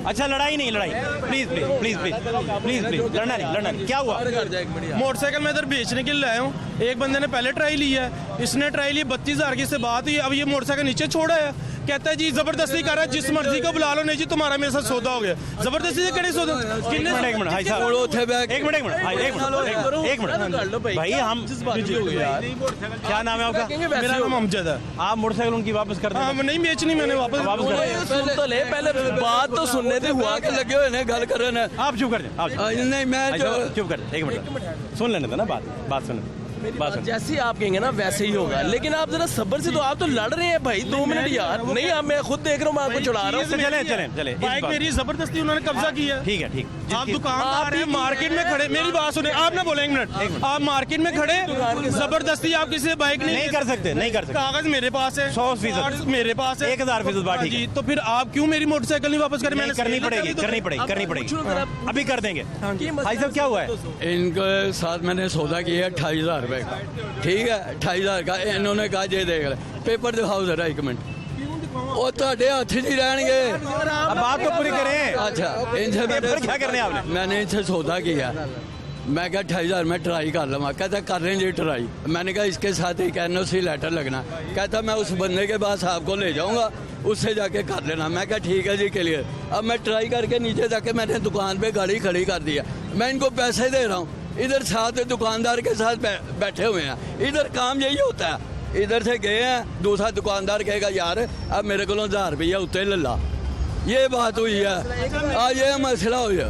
अच्छा, लड़ाई नहीं, लड़ाई please please please please please please, लड़ना नहीं, लड़ना नहीं। क्या हुआ? मोटरसाइकिल मैं इधर बेचने के लिए लाया हूँ। एक बंदे ने पहले ट्राई लिया है, इसने ट्राई ली 32,000 की, इससे बात हुई। अब ये मोटरसाइकिल नीचे छोड़ा है, कहता है जी जबरदस्ती कर रहा है, जिस मर्जी को बुला लो, नहीं जी तुम्हारा मेरे साथ सौदा हो गया। जबरदस्ती से करे सौदा कितने? एक मिनट भाई साहब, छोड़ो थे बैग। एक मिनट भाई, एक मिनट भाई, हम क्या नाम है आपका? मेरा नाम अमजद है। आप मोटरसाइकिल उनकी वापस कर हाँ, दें। नहीं बेचनी मैंने, वापस सुन तो ले, पहले बात तो सुनने दे। हुआ के लगे हुए ने गल करन। आप चुप कर दें, आप चुप कर दें। नहीं मैं भाई साहब, चुप कर दें, एक मिनट सुन लेने दो ना, बात सुन। बात सुन। जैसे ही आप कहेंगे ना वैसे ही होगा, लेकिन आप जरा सब्र से, तो आप तो लड़ रहे हैं भाई, 2 मिनट यार। नहीं, आप, मैं खुद देख रहा हूँ, मैं आपको चढ़ा रहा हूँ। चले चले चले, इस बाइक बात- मेरी जबरदस्ती उन्होंने कब्जा की है। ठीक है, ठीक। आप दुकानदार हैं, मार्केट में खड़े, मेरी बात सुने, आप ना बोले, एक मिनट। आप मार्केट में खड़े, जबरदस्ती आप किसी से बाइक नहीं कर सकते, नहीं कर सकते। कागज मेरे पास है, 100% कार्ड्स मेरे पास है, 1000% बात ठीक है। जी, तो फिर आप क्यों मेरी मोटरसाइकिल नहीं वापस करें? नहीं, मैंने करनी सेल पड़ेगी, करी तो करनी पड़ेगी, करनी पड़ेगी, अभी कर देंगे। भाई साहब, क्या हुआ है? इनके साथ मैंने सौदा किया है 28,000 रुपए का, ठीक है, 28,000 का। इन्होंने कहा ये देख ले, पेपर दिखाओ जरा, एक मिनट। वो ਤੁਹਾਡੇ हथ नहीं रहने। अब बात तो पूरी करें। अच्छा, इनसे पेपर क्या करने आपने? मैंने इनसे सौदा किया, मैं कहा 28,000 में ट्राई कर लूँगा। कहता कर रहे हैं जी ट्राई। मैंने कहा इसके साथ एक NOC लेटर लगना। कहता मैं उस बंदे के पास आपको ले जाऊँगा, उससे जाके कर लेना। मैं कहा ठीक है जी, क्लियर। अब मैं ट्राई करके नीचे जाके मैंने दुकान पे गाड़ी खड़ी कर दिया। मैं इनको पैसे दे रहा हूँ, इधर साथ दुकानदार के साथ बैठे हुए हैं। इधर काम यही होता है। इधर से गए हैं, दूसरा दुकानदार कहेगा यार अब मेरे को 1000 रुपया उत्ते ले ला। ये बात हुई है, आज ये मसला हो गया।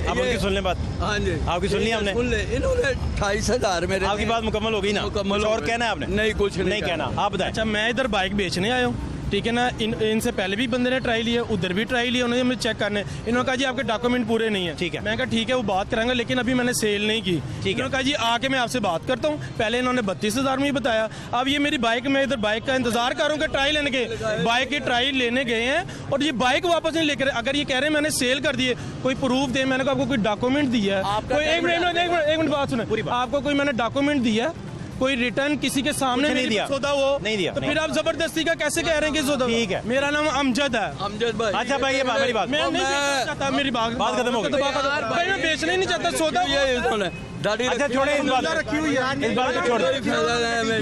आप उनकी सुन लें बात। हाँ जी, आपकी सुन ली हमने? सुन ले। इन्होंने 28,000 मेरे। आपकी बात मुकम्मल हो गई ना? मुकम्मल कुछ हो और गई। कहना है आपने? नहीं, कुछ नहीं कहना। आप बताएं। अच्छा, मैं इधर बाइक बेचने आया हूँ, ठीक है ना। इनसे पहले भी बंदे ने ट्राई लिया, उधर भी ट्राई लिया, उन्होंने मुझे चेक करने। इन्होंने कहा जी आपके डॉक्यूमेंट पूरे नहीं है। ठीक है। मैं कहा ठीक है, वो बात करांगा, लेकिन अभी मैंने सेल नहीं की। ठीक है। इन्होंने कहा जी आके मैं आपसे बात करता हूँ। पहले इन्होंने 32,000 में ही बताया। अब ये मेरी बाइक, मैं इधर बाइक का इंतजार कर रहा हूँ कि ट्राई लेने के, बाइक की ट्राई लेने गए हैं और ये बाइक वापस नहीं लेकर। अगर ये कह रहे हैं मैंने सेल कर दिए, कोई प्रूफ दे। मैंने कहा आपको कोई डॉक्यूमेंट दिया है? कोई एक मिनट बात सुने, आपको कोई मैंने डॉक्यूमेंट दिया है? कोई रिटर्न किसी के सामने नहीं दिया, सौदा वो नहीं दिया, तो नहीं। फिर आप जबरदस्ती का कैसे कह रहे हैं कि सौदा? ठीक है। मेरा नाम अमजद है। अमजद भाई। अच्छा भाई, ये मेरी बात। मैं नहीं बेचना चाहता, मेरी बात खत्म हो गई। भाई मैं बेचना ही नहीं चाहता सौदा। ये इन्होंने दाढ़ी अच्छा रखी छोड़े हुई इस बात है। रखी हुई है, इस बात को छोड़ दो।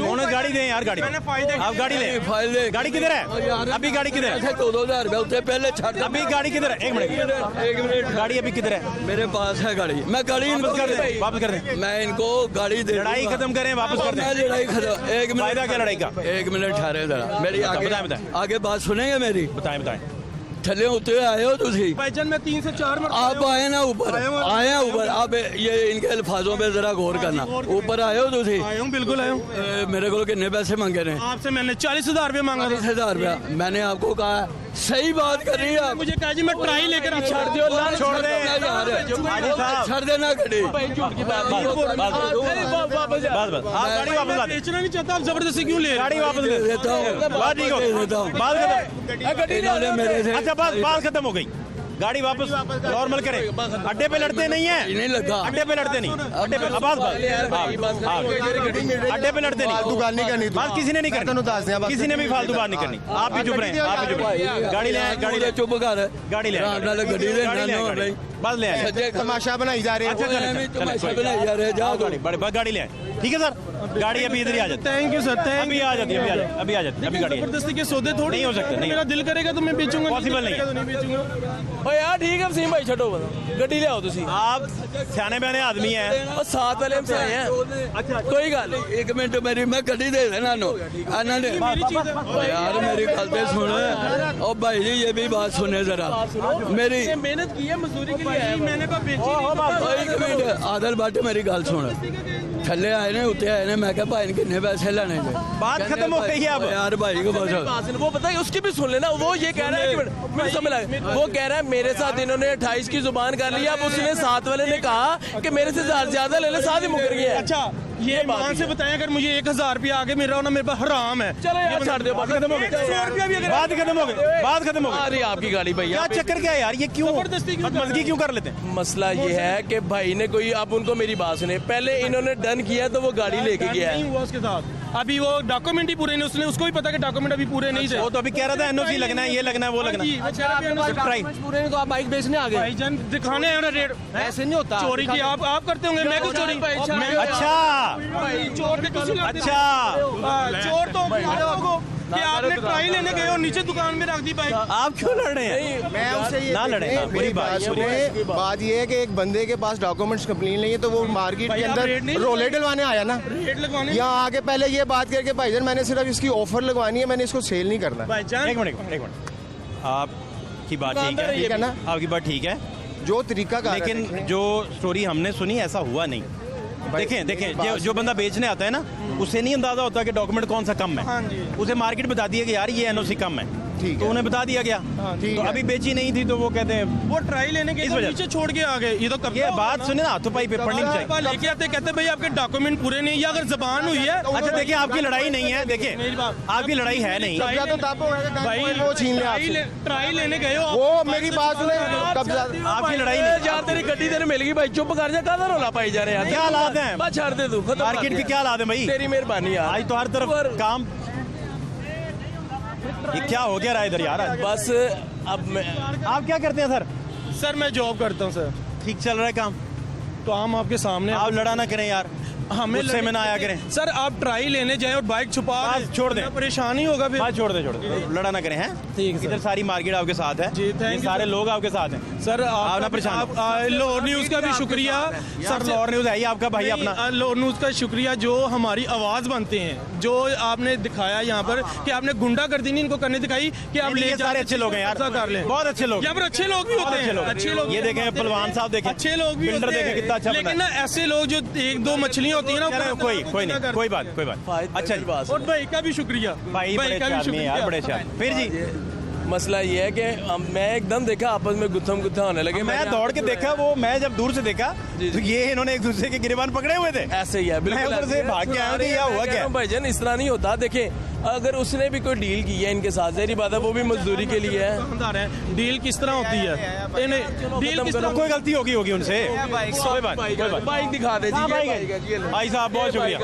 उन्हें गाड़ी दें यार, गाड़ी। मैंने फायदे आप गाड़ी लें। फाइल दे। गाड़ी किधर है? अभी गाड़ी किधर अच्छा, है? 2,000 रुपया उत्ते पहले छड़। अभी गाड़ी किधर है? एक मिनट, एक मिनट, गाड़ी अभी किधर है? मेरे पास है गाड़ी। मैं गाड़ी इनको वापस कर दें, वापस कर दें। मैं इनको गाड़ी दे लड़ाई दूंगा। खत्म करें, वापस कर मैं दें। लड़ाई खत्म। एक मिनट, फायदा क्या लड़ाई का? एक मिनट ठहरे जरा, मेरी आगे बताएं। आगे बात सुनेंगे मेरी? बताएं बताएं। थले उतरे आए हो तुसी? भाईजान मैं 3 से 4 आप आए ना ऊपर, आए हैं ऊपर। आप ये इनके अल्फाजों पे जरा गौर करना। ऊपर आए हो तुसी? आया हूँ, बिल्कुल आया हूँ। मेरे को कितने पैसे मांगे ने? आपसे मैंने 40,000 रुपये मांगा था। 40,000 रुपया। मैंने आपको कहा सही बात कर रही है आप। मुझे कहा जी मैं ट्राई लेकर आप छोड़ दियो, लाल छोड़ दे। यार, छोड़ देना गाड़ी। बस आप गाड़ी वापस ला दें। बेचना नहीं चाहता, आप जबरदस्ती क्यों ले रहे गाड़ी वापस ले देता हूँ, बात ठीक हो देता हूँ। बात खत्म। इन्होंने मेरे से अच्छा बात खत्म हो गई। गाड़ी वापस नॉर्मल करें। अड्डे पे लड़ते नहीं है, नहीं लगा। अड्डे पे लड़ते नहीं, अड्डे पे अड्डे पे लड़ते नहीं। बात किसी ने नहीं करनी, किसी ने भी फालतू बात नहीं करनी। आप भी चुप रहे, आप भी चुप रहे। गाड़ी ले आए, गाड़ी ले, चुप कर। गाड़ी ले आए, नाले गड्डी ले, गाड़ी ले आए, नानो भाई। बस ले आए। तमाशा बनाई जा रहे अच्छा, चलें, तमाशा बनाई जा रहे। जाओ गाड़ी ले आए। ठीक है सर। गाड़ी अभी इधर ही आ जाती है, थैंक यू सर, थैंक अभी आ जाती है, अभी आ जाती है, अभी आ जाती है, अभी गाड़ी आ जाती जबरदस्ती के सौदे थोड़ी नहीं हो सकते, नहीं। मेरा दिल करेगा तो मैं बेचूंगा, Possible नहीं है। तो नहीं बेचूंगा। ਓ ਯਾਰ ठीक है वसीम भाई ਛੱਡੋ ਗੱਡੀ ਲਿਆਓ ਤੁਸੀਂ है। आप सियाने बयाने आदमी हैं, ਉਹ ਸਾਥ ਵਾਲੇ ਹਮਸੇ ਆਏ हैं कोई गल नहीं। एक मिनट मेरी मैं गड्डी दे देना नो ਇਹਨਾਂ ਨੇ ਓ यार मेरी गल पे सुन ओ भाई जी ये भी बात सुने जरा मेरी ये मेहनत की है मजदूरी के लिए आया मैंने कहा बेची नहीं। ਓ ਇੱਕ ਮਿੰਟ ਆਦਲ ਬੱਟ ਮੇਰੀ ਗੱਲ ਸੁਣ ਥੱਲੇ ਆਏ ਨੇ ਉੱਤੇ ਆਏ ਨੇ ਮੈਂ ਕਿਹਾ ਭਾਈ ਨੇ ਕਿੰਨੇ ਪੈਸੇ ਲੈਣੇ ਨੇ बात खत्म हो गई है अब। यार भाई को बस बात वो पता है उसकी भी सुन लेना वो ये कह रहा है कि मुझे समझ लगा वो कह रहा है मेरे साथ इन्होंने 28 की जुबान कर ली अब उसने साथ वाले ने कहा कि मेरे से ज्यादा ले ले साथ ही मुकर गया है। अच्छा ये मान से बताएं अगर मुझे 1000 रुपया आगे मिल रहा हो ना मेरे पास हराम है। चलो यार छोड़ दो बात खत्म हो गई 100 रुपया भी अगर बात खत्म हो गई, बात खत्म हो आ गई। रही है आपकी गाड़ी भैया क्या चक्कर क्या है यार, ये क्यों जबरदस्ती क्यों कर मजगी क्यों कर लेते हैं? मसला ये है कि भाई ने कोई अब उनको मेरी बात सुने पहले इन्होंने डन किया तो वो गाड़ी लेके गया नहीं है हुआ उसके साथ, अभी वो डॉक्यूमेंट ही पूरे नहीं, उसने उसको भी पता कि डॉक्यूमेंट अभी पूरे नहीं थे। वो तो अभी कह रहा था एनओसी लगना है, ये लगना है, वो लगना जी, है। वो कह रहा है NOC ट्राई पूरे तो आप बाइक बेचने आ गए भाईजान दिखाने हैं ना रेट, ऐसे नहीं होता चोरी की आप करते होंगे, मैं क्यों चोरी मैं अच्छा चोर के किसी लगते अच्छा हाँ, चोर तो आप लोगों को कि आपने ट्राई लेने गए और नीचे दुकान में रख दी बाइक। आप क्यों लड़ रहे हैं? मैं उससे ये ना लड़े, हाँ, बुरी मेरी बात, बात सुनिए, बात ये है कि एक बंदे के पास डॉक्यूमेंट्स कंप्लीट नहीं है तो वो मार्केट भाई, के आप रेट अंदर नहीं रोले डलवाने आया ना, रेट लगवाने यहाँ आके पहले ये बात करके भाईजान मैंने सिर्फ इसकी ऑफर लगवानी है, मैंने इसको सेल नहीं करना। भाईजान एक मिनट एक मिनट, आपकी बात ठीक है, ठीक है ना, आपकी बात ठीक है, जो तरीका का लेकिन जो स्टोरी हमने सुनी ऐसा हुआ नहीं। देखें देखें जो बंदा बेचने आता है ना उसे नहीं अंदाजा होता कि डॉक्यूमेंट कौन सा कम है, हाँ जी। उसे मार्केट बता दिया कि यार ये एनओसी कम है, ठीक तो है। उन्हें बता दिया गया, ठीक तो है। अभी बेची नहीं थी तो वो कहते हैं वो ट्राई लेने के इस तो वजह नीचे छोड़ के आ गए, ये तो कब ये बात सुने ना, हाथों पाई पे पढ़नी चाहिए। आप लेके आते कहते भाई आपके डॉक्यूमेंट पूरे नहीं, या अगर जबान हुई है अच्छा देखिए आपकी लड़ाई नहीं है, देखिए मेरी बात- आपकी लड़ाई है नहीं, कब्जा तो तब होगा कि भाई भाई वो छीन ले आपसे, ट्राई लेने गए हो आप। वो मेरी बात सुने कब्जा आपकी लड़ाई ए, नहीं। यार तेरी गड्डी तेरे मिल गई भाई चुप कर जा कादा रोला पाई जा रहे यार क्या हालात हैं? बस छोड़ दे तू खत्म मार्केट के क्या हालात है भाई? तेरी मेहरबानी यार आज तो हर तरफ काम, ये क्या हो गया रहा है इधर यार? बस अब मैं आप क्या करते हैं सर? सर मैं जॉब करता हूँ सर, ठीक चल रहा है काम? तो हम आपके सामने आप लड़ा ना करें यार, हमें गुस्से में ना आया करें। सर आप ट्राई लेने जाए और बाइक छुपा बात दें, छोड़ दें। तो परेशानी होगा फिर। बात छोड़ दे लड़ा ना करें हैं। ठीक है सर। इधर सारी मार्केट आपके साथ है जी, थैंक ये यू सारे सर। लोग आपके साथ हैं सर आप ना परेशान हो। लाहौर न्यूज़ का भी शुक्रिया सर लॉर न्यूज है ही आपका भाई अपना। लाहौर न्यूज़ का शुक्रिया जो हमारी आवाज़ बनते हैं, जो आपने दिखाया यहाँ पर कि आपने गुंडागर्दी नहीं इनको करने दिखाई कि आप नहीं, ले ये सारे अच्छे लोग हैं यार, ऐसा कर लें। बहुत अच्छे लोग, यहाँ पर अच्छे लोग भी होते हैं, अच्छे लोग ये देखें पहलवान साहब देखें, अच्छे लोग भी बिल्डर होते हैं, देखें कितना अच्छा बना लेकिन ना ऐसे लोग जो एक दो मछलियाँ होती है ना है। वो कोई नहीं, कोई बात अच्छा जी। और भाई का भी शुक्रिया, भाई बड़े का अच्छे भी आदमी हैं यार, शुक्रिया। बड़े अच्छे आदमी। फिर जी मसला ये है कि मैं एकदम देखा आपस में गुत्थम गुत्था होने लगे मैं दौड़ के देखा, वो मैं जब दूर से देखा तो ये इन्होंने एक दूसरे के गिरबान पकड़े हुए थे। ऐसे ही है बिल्कुल मैं उधर से ऐसे है। भाग के आया हूं कि यह हुआ क्या है? भाईजान इस तरह नहीं होता देखें अगर उसने भी कोई डील की है इनके साथ जहरी बात है वो भी मजदूरी के लिए है दुकानदार हैं, डील किस तरह होती है डील किस तरह कोई गलती होगी उनसे, कोई बात कोई बात। बाइक दिखा दे हाँ, भाई साहब बहुत शुक्रिया,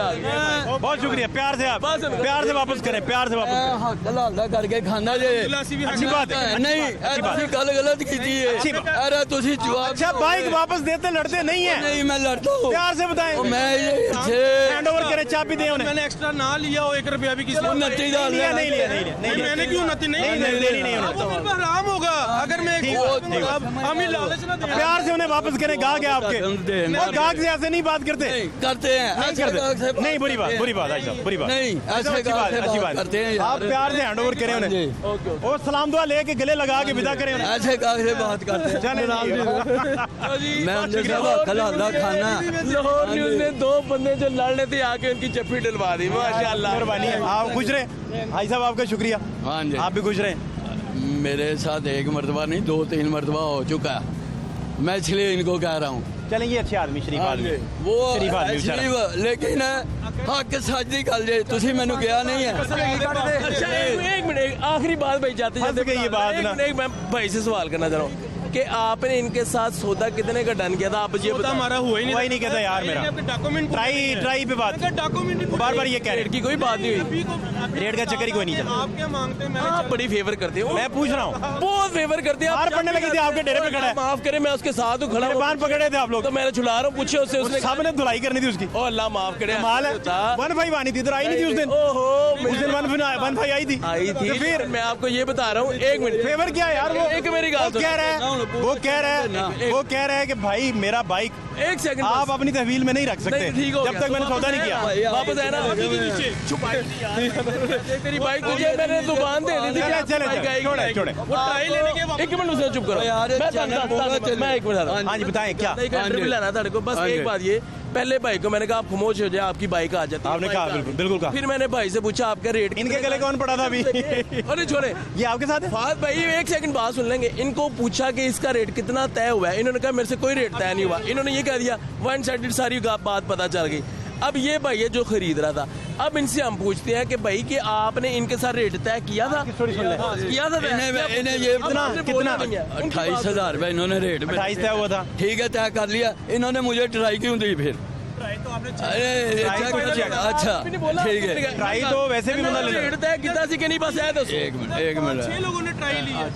बहुत शुक्रिया, प्यार से आप प्यार से वापस करें, प्यार से वापस करें। हल्ला करके खाना जे अच्छी बात है, नहीं ਤੁਸੀਂ ਗੱਲ गलत की अच्छी है बात। अरे तुझे जवाब अच्छा बाइक वापस देते लड़ते नहीं है, नहीं मैं लड़ता हूँ प्यार से बताएं, मैं ये हैंड ओवर करें, चाबी दें उन्हें। मैंने एक्स्ट्रा ना लिया हो 1 रुपया भी किसी को नत्ती डाल नहीं लिया, नहीं लिया, नहीं लिया, नहीं लिया। मैंने क्यों नती नहीं नहीं, देनी नहीं उन्हें। वो मेरे पे हराम होगा अगर मैं ठीक है। अब हम ही लालच ना दें। प्यार से उन्हें वापस करें, गाहक है आपके, और गाहक से ऐसे नहीं बात करते, नहीं करते हैं नहीं ऐसे करते। गाहक से नहीं बुरी बात भाई साहब, बुरी बात नहीं, ऐसे अच्छी गाहक से अच्छी बात करते हैं यार। आप प्यार से हैंड ओवर करें उन्हें, और सलाम दुआ लेके गले लगा के विदा करें उन्हें। ऐसे गाहक से बात करते हैं चलें, मैं उनके साथ हल्ला खाना लाहौर न्यूज़ ने 2 बंदे जो लड़ रहे थे आके उनकी चप्पी डलवा दी माशाल्लाह मेहरबानी है, आप खुश रहे भाई साहब, आपका शुक्रिया, हाँ जी आप भी खुश रहे। मेरे साथ 1 मरतबा नहीं 2-3 मरतबा हो चुका है मैं इसलिए इनको कह रहा हूँ चलें ये अच्छे आदमी, शरीफ आदमी, वो शरीफ आदमी बेचारा। शरीफ लेकिन हक सच दी गल जे तुसी मैनू कहा नहीं है अच्छा एक मिनट आखिरी बात भाई जाते फंस जाते गई ये बात ना। एक मैं भाई से सवाल करना चाह रहा हूँ कि आपने इनके साथ सौदा कितने का डन किया था, आप ये सौदा हमारा हुआ ही नहीं कहता यार मेरा डॉक्यूमेंट ट्राई पे बात डॉक्यूमेंट बार बार ये कह रहे रेट की कोई बात नहीं हुई। रेट का चक्कर ही कोई नहीं चला। आप क्या मांगते हैं? मैंने आप बड़ी फेवर करते हो, मैं पूछ रहा हूँ बहुत फेवर करते हैं आप। मार पड़ने लगी थी आपके डेरे पे खड़ा है। माफ करें, मैं उसके साथ हूँ खड़ा, बांध पकड़े थे आप लोग तो मैं छुड़ा रहा हूँ, पूछे उससे, उसने सामने धुलाई करनी थी उसकी। ओ अल्लाह माफ करे, माल है 1-5 आनी थी, इधर आई नहीं थी उस दिन। ओहो उस दिन 1-5 आई थी। आई थी। तो फिर मैं आपको ये बता रहा हूँ, एक मिनट फेवर क्या है यार? वो एक मेरी गाल वो कह रहा है कि भाई मेरा बाइक एक सेकंड आप अपनी तहवील में नहीं रख सकते नहीं, ठीक हो जब गया। तक मैंने सौदा नहीं किया। वापस है ना, तेरी बाइक तुझे मैंने दुकान दे दी थी। चले छोड़े वो ट्राई लेने के बाद एक मिनट उसे चुप करो यार, मैं एक मिनट। हाँ जी बताएं क्या इंटरव्यू लेना था को, बस एक बात ये, पहले भाई को मैंने कहा आप खामोश हो जाए, आपकी बाइक आ जाती है। आपने कहा बिल्कुल कहा। फिर मैंने भाई से पूछा आपका रेट, इनके गले कौन पड़ा था अभी? अरे छोड़े, ये आपके साथ है? फाद भाई एक सेकंड बात सुन लेंगे। इनको पूछा कि इसका रेट कितना तय हुआ है, इन्होंने कहा मेरे से कोई रेट तय नहीं हुआ। इन्होंने ये कह दिया, वन साइडेड सारी बात पता चल गई। अब ये भाई है जो खरीद रहा था, अब इनसे हम पूछते हैं कि भाई कि आपने इनके साथ रेट तय किया था? किया था इन्हें ये कितना 28,000 रुपये इन्होंने रेट में 28 तय हुआ था। ठीक है, तय कर लिया। इन्होंने मुझे ट्राई क्यों दी फिर? अरे अच्छा ठीक है, ट्राई तो वैसे भी बंदा ले रेट तय कितना सी कि नहीं, बस है दस। एक मिनट 6 लोगों ने ट्राई ली है।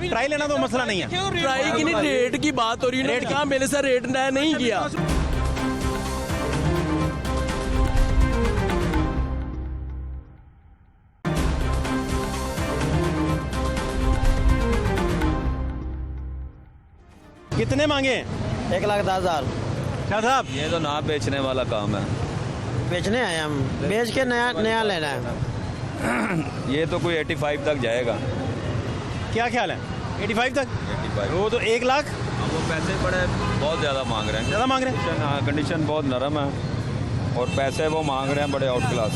ट्राई लेना तो मसला नहीं है। ट्राई की नहीं, रेट की बात हो रही है। रेट कहा मेरे साथ रेट तय नहीं किया। कितने मांगे? 1,10,000 क्या साहब? ये तो ना बेचने वाला काम है। बेचने आए हम, बेच के नया लेना है। ये तो कोई 85 तक जाएगा। क्या ख्याल है? 85 तक? 85 वो तो 1 लाख वो पैसे बड़े बहुत ज़्यादा मांग रहे हैं। ज्यादा मांग रहे हैं। हाँ, कंडीशन बहुत नरम है और पैसे वो मांग रहे हैं बड़े आउट क्लास।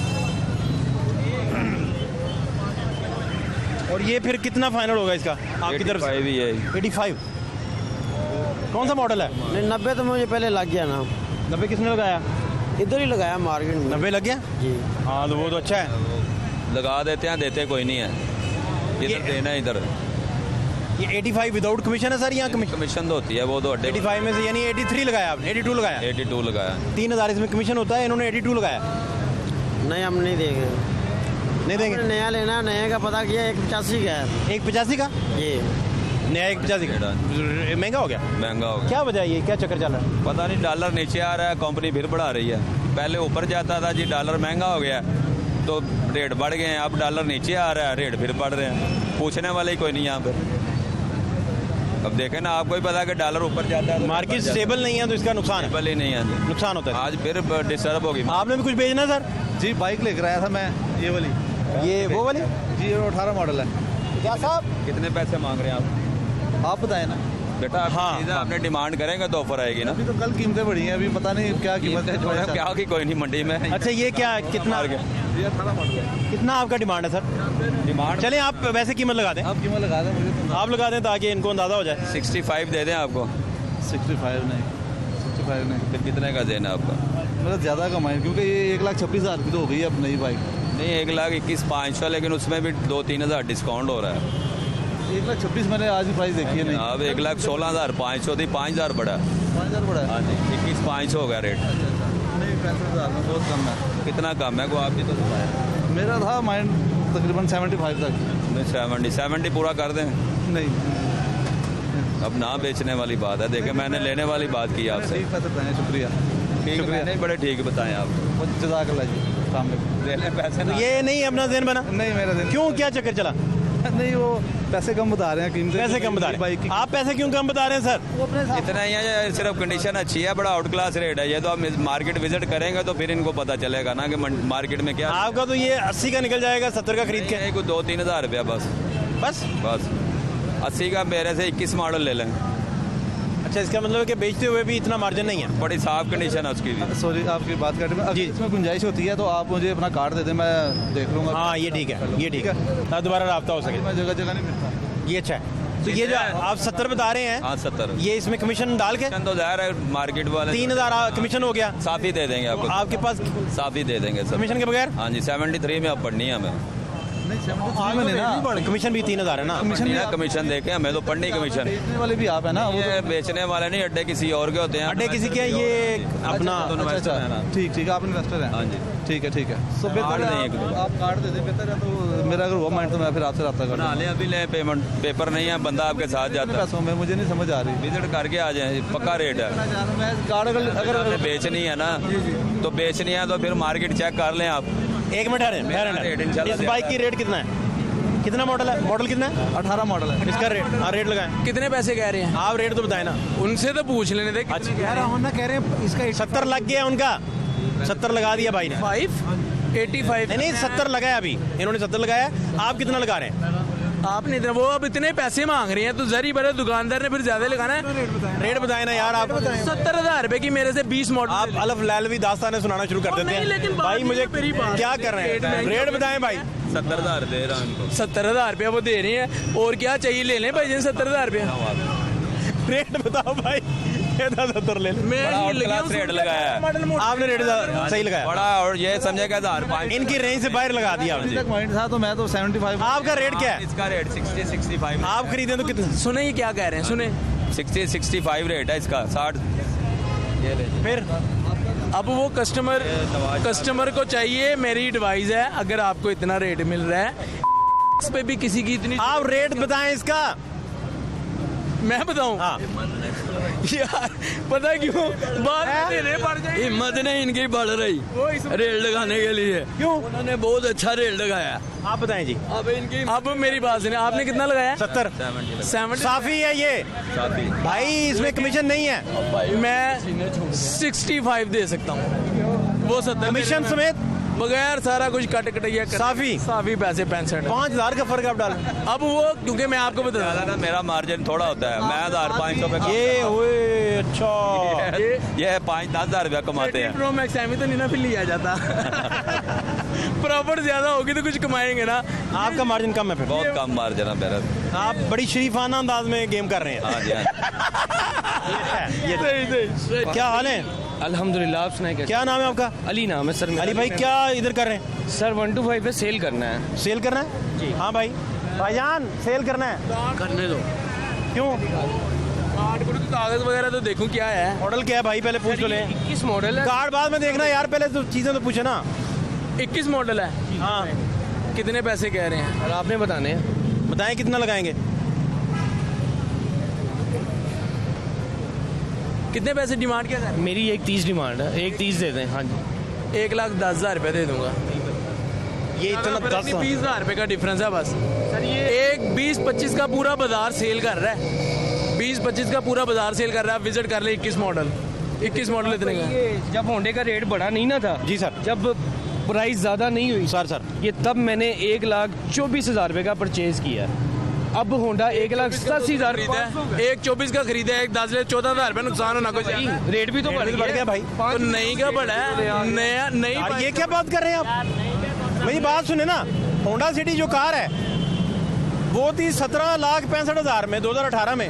और ये फिर कितना फाइनल होगा इसका आपकी तरफ से? 85 ही है। 85। कौन सा मॉडल है? नहीं 90 तो मुझे पहले लग गया ना, 90 किसने लगाया? इधर ही लगाया मार्केट में। 90 लग गया? जी हाँ तो वो तो अच्छा है। लगा देते हैं, देते कोई नहीं है। इधर देना है इधर। ये 85 विदाउट कमीशन है सर? यहाँ कमीशन तो होती है, वो तो अड्डे 85 में से यानी 83 लगाया आपने? 82 लगाया? 82 लगाया। 3,000 इसमें कमीशन होता है, इन्होंने 82 लगाया। नहीं हम नहीं देंगे, नहीं देंगे? नया लेना, नए का पता किया 185 का है। 185 का? जी नया 185 का महंगा हो गया। महंगा हो गया। क्या वजह है? ये क्या चक्कर चल रहा है? पता नहीं, डॉलर नीचे आ रहा है, कंपनी फिर बढ़ा रही है। पहले ऊपर जाता था जी, डॉलर महंगा हो गया तो रेट बढ़ गए हैं। अब डॉलर नीचे आ रहा है, रेट फिर बढ़ रहे हैं। पूछने वाले ही कोई नहीं यहाँ पे। अब देखें ना, आपको ही पता है कि डॉलर ऊपर जाता है तो मार्केट स्टेबल नहीं है तो इसका नुकसान है। स्टेबल ही नहीं है जी। नुकसान होता है। आज फिर डिस्टर्ब होगी। आपने भी कुछ बेचना है सर? जी बाइक लेकर आया था मैं, ये वाली। ये वो वाली? जी 18 मॉडल है। क्या साहब? कितने पैसे मांग रहे हैं आप बताएं ना बेटा? हाँ, चीज़ें आपने डिमांड करेंगे तो ऑफर आएगी ना। अभी तो कल कीमतें बढ़ी हैं, अभी पता नहीं क्या कीमत है। क्या की कोई नहीं मंडी में। अच्छा ये क्या कितना ये 18 मॉडल है। कितना आपका डिमांड है सर? डिमांड चलें आप वैसे कीमत लगा दें। आप कीमत लगा दें, मुझे तो आप लगा दें ताकि इनको अंदाजा हो जाए। 65 दे दें आपको। 65 नहीं, 65 नहीं। फिर कितने का देना आपका? मेरा ज़्यादा कमाई, क्योंकि ये 1,26,000 की तो हो गई है अब नई बाइक। नहीं 1,21,500, लेकिन उसमें भी 2-3 हज़ार डिस्काउंट हो रहा है। 1,26,000 मैंने आज ही प्राइस देखी है। नहीं अब 1,16,500 थी, 5,000 बढ़ा। 5,000 बड़ा है। हाँ जी, 21,500 हो गया रेट। नहीं 65,000 में बहुत कम है। कितना कम है को आप भी तो बताया? मेरा था माइंड तकरीबन 75 तक। 70 पूरा कर दें। नहीं अब ना बेचने वाली बात है। देखें मैंने लेने वाली बात की आपसे। ठीक पैसे बताएं, शुक्रिया। ठीक है, मैंने बड़े ठीक बताएं आप। जज़ाकल्लाह जी, अस्सलाम वालेकुम। दे लें पैसे ना। ये नहीं अपना ज़हन बना? नहीं मेरा दिन क्यों, क्या चक्कर चला? नहीं वो पैसे कम बता रहे हैं, कीमतें पैसे कम बता रहे बाइक हैं। की। आप पैसे क्यों कम बता रहे हैं सर? इतना ही है, सिर्फ कंडीशन अच्छी है, बड़ा आउट क्लास रेट है। ये तो आप मार्केट विजिट करेंगे तो फिर इनको पता चलेगा ना कि मार्केट में क्या। आपका तो ये 80 का निकल जाएगा 70 का खरीद के। कुछ 2-3 हज़ार रुपया बस। बस 80 का मेरे से 21 मॉडल ले लें। अच्छा इसका मतलब है कि बेचते हुए भी इतना मार्जिन नहीं है? बड़ी साफ कंडीशन है उसकी भी। सॉरी आपकी बात काट में, जी। इसमें गुंजाइश होती है तो आप मुझे अपना कार्ड दे दें, मैं देख लूँगा। हाँ ये ठीक है, ये ठीक है, ताकि दोबारा रब्ता हो सके। मैं जगह जगह नहीं मिलता। ये अच्छा है। तो ये जो आप 70 बता रहे हैं, हाँ 70। ये इसमें कमीशन डाल के तो ज़ाहिर है मार्केट वाले 3,000 कमीशन हो गया। साफ ही दे देंगे आपको। आपके पास साफ ही दे देंगे सर। कमीशन के बगैर? हाँ जी 73 में अब पढ़नी है हमें। नहीं कमीशन भी 3000 है ना। कमीशन देके हमें तो पढ़नी कमीशन। बेचने वाले भी आप है ना, वो ये बेचने वाले नहीं, अड्डे किसी और के होते हैं। अड्डे किसी के, ये अपना अच्छा ठीक ठीक, आप इन्वेस्टर हैं। हाँ जी, ठीक है ठीक है। तो कार्ड बेहतर नहीं है है आप कार्ड दे दें, बेहतर है। तो मेरा अगर हुआ माइंड तो मैं फिर आपसे रब्ता कर बना ले, अभी ले पेमेंट, पेपर नहीं है, बंदा आपके साथ जाता है, पैसों में मुझे नहीं समझ आ रही। विजिट करके आ जाए, पक्का रेट है। मैं कार्ड अगर आपने बेचनी है ना, तो बेचनी है तो फिर मार्केट चेक कर लें आप। 1 मिनट रेट इंशाल्लाह इस बाइक की रेट कितना है? कितना मॉडल है? मॉडल कितना है? 18 मॉडल है इसका रेट, हाँ रेट लगाएं। कितने पैसे कह रहे हैं आप रेट तो बताए ना। उनसे तो पूछ लेने थे। अच्छा कह रहे हैं इसका 70 लग गया उनका, 70 लगा दिया भाई ने। 585 नहीं 70 लगाया अभी इन्होंने, 70 लगाया। आप कितना लगा रहे हैं? आपने इतना, वो अब इतने पैसे मांग रहे हैं तो जरी बड़े दुकानदार ने फिर ज्यादा लगाना है। रेट बताए ना यार आप। 70,000 रुपए की मेरे से 20 मॉडल। आप अलफ लैलवी दास्तानें सुनाना शुरू कर देते नहीं, हैं लेकिन भाई। मुझे मेरी बात क्या कर रहे हैं? रेट बताएं भाई। 70,000 दे रहा हूं इनको। 70,000 रुपया वो दे रहे हैं, और क्या चाहिए ले लें भाई जी 70,000 रुपया। रेट बताओ भाई। 70 ले लो। मैं बड़ा ये आउट क्लास रेट लगाया है आपने रेट सही लगाया। बड़ा, और ये समझेगा 1005 इनकी रेंज से बाहर लगा दिया आपने। माइंड था तो मैं तो 75। आपका रेट क्या है? इसका रेट 60-65। आप खरीदे तो कितना? सुने ये क्या कह रहे हैं, सुने 60-65 रेट है इसका। 60 ये ले। फिर अब वो कस्टमर को चाहिए। मेरी एडवाइस है, अगर आपको इतना रेट मिल रहा है इस पे भी किसी की इतनी, आप रेट बताएं इसका। मैं बताऊं? हाँ यार पता क्यों बात देने पड़ जाएगी। हिम्मत नहीं इनकी बढ़ रही रेट लगाने के लिए। क्यों? उन्होंने बहुत अच्छा रेट लगाया। आप बताएं जी। अब इनकी, अब मेरी बात सुनिए, आपने कितना लगाया? 70 70। साफी है ये भाई, इसमें कमीशन नहीं है। मैं 65 दे सकता हूँ, वो 70 कमीशन समेत बगैर सारा कुछ कटिया साफी पैसे 65। 5000 का फर्क आप डालें। अब वो क्योंकि मैं आपको बता ज्यादा मेरा मार्जिन थोड़ा होता है, मैं 1500 पे ये हुए। अच्छा ये 5-10 हजार रुपया कमाते हैं। प्रो मैक्स तो नहीं ना फिर लिया जाता। प्रॉफिट ज्यादा होगी तो कुछ कमाएंगे ना। आपका मार्जिन कम है फिर। बहुत कम मार्जिन है मेरा। आप बड़ी शरीफाना अंदाज में गेम कर रहे हैं। हाँ जी, हाँ। ये सही। क्या हाल है? अल्हम्दुलिल्लाह, आप सुनाए कैसे? क्या नाम है आपका? अली नाम है सर मेरा। अली भाई क्या इधर कर रहे हैं? सर 125 पे सेल करना है। सेल करना है जी? हाँ भाई, भाईजान सेल करना है। करने दो। क्यों? कागज वगैरह तो देखूं क्या है। मॉडल क्या है भाई, पहले पूछ तो ले। 21 मॉडल है। कार्ड बाद में देखना यार, पहले तो चीजें तो पूछे ना। 21 मॉडल है। हाँ कितने पैसे कह रहे हैं? और आपने बताने हैं। बताएं कितना लगाएंगे? कितने पैसे डिमांड क्या कर? मेरी 130 डिमांड है, 130 दे दें। हाँ जी, 1,10,000 रुपये दे दूंगा। ये इतना 20,000 रुपये का डिफरेंस है बस। सर ये एक 20-25 का पूरा बाजार सेल कर रहा है। 20-25 का पूरा बाजार सेल कर रहा है। विजिट कर ले 21 मॉडल इतने का। ये जब होंडे का रेट बढ़ा नहीं ना था जी सर, जब प्राइस ज़्यादा नहीं हुई सर ये, तब मैंने 1,24,000 रुपये का परचेज किया। अब होंडा 1,87,000 खरीदा है। 1,24 का खरीदा है, 10 ले 14,000 रुपये नुकसान होना कुछ। रेट भी तो बढ़ गया भाई। तो नहीं का बढ़ा है, नया नहीं। यार ये क्या बात कर रहे हैं आप? मेरी बात सुने ना, होंडा सिटी जो कार है वो थी 17,65,000 में 2018 में,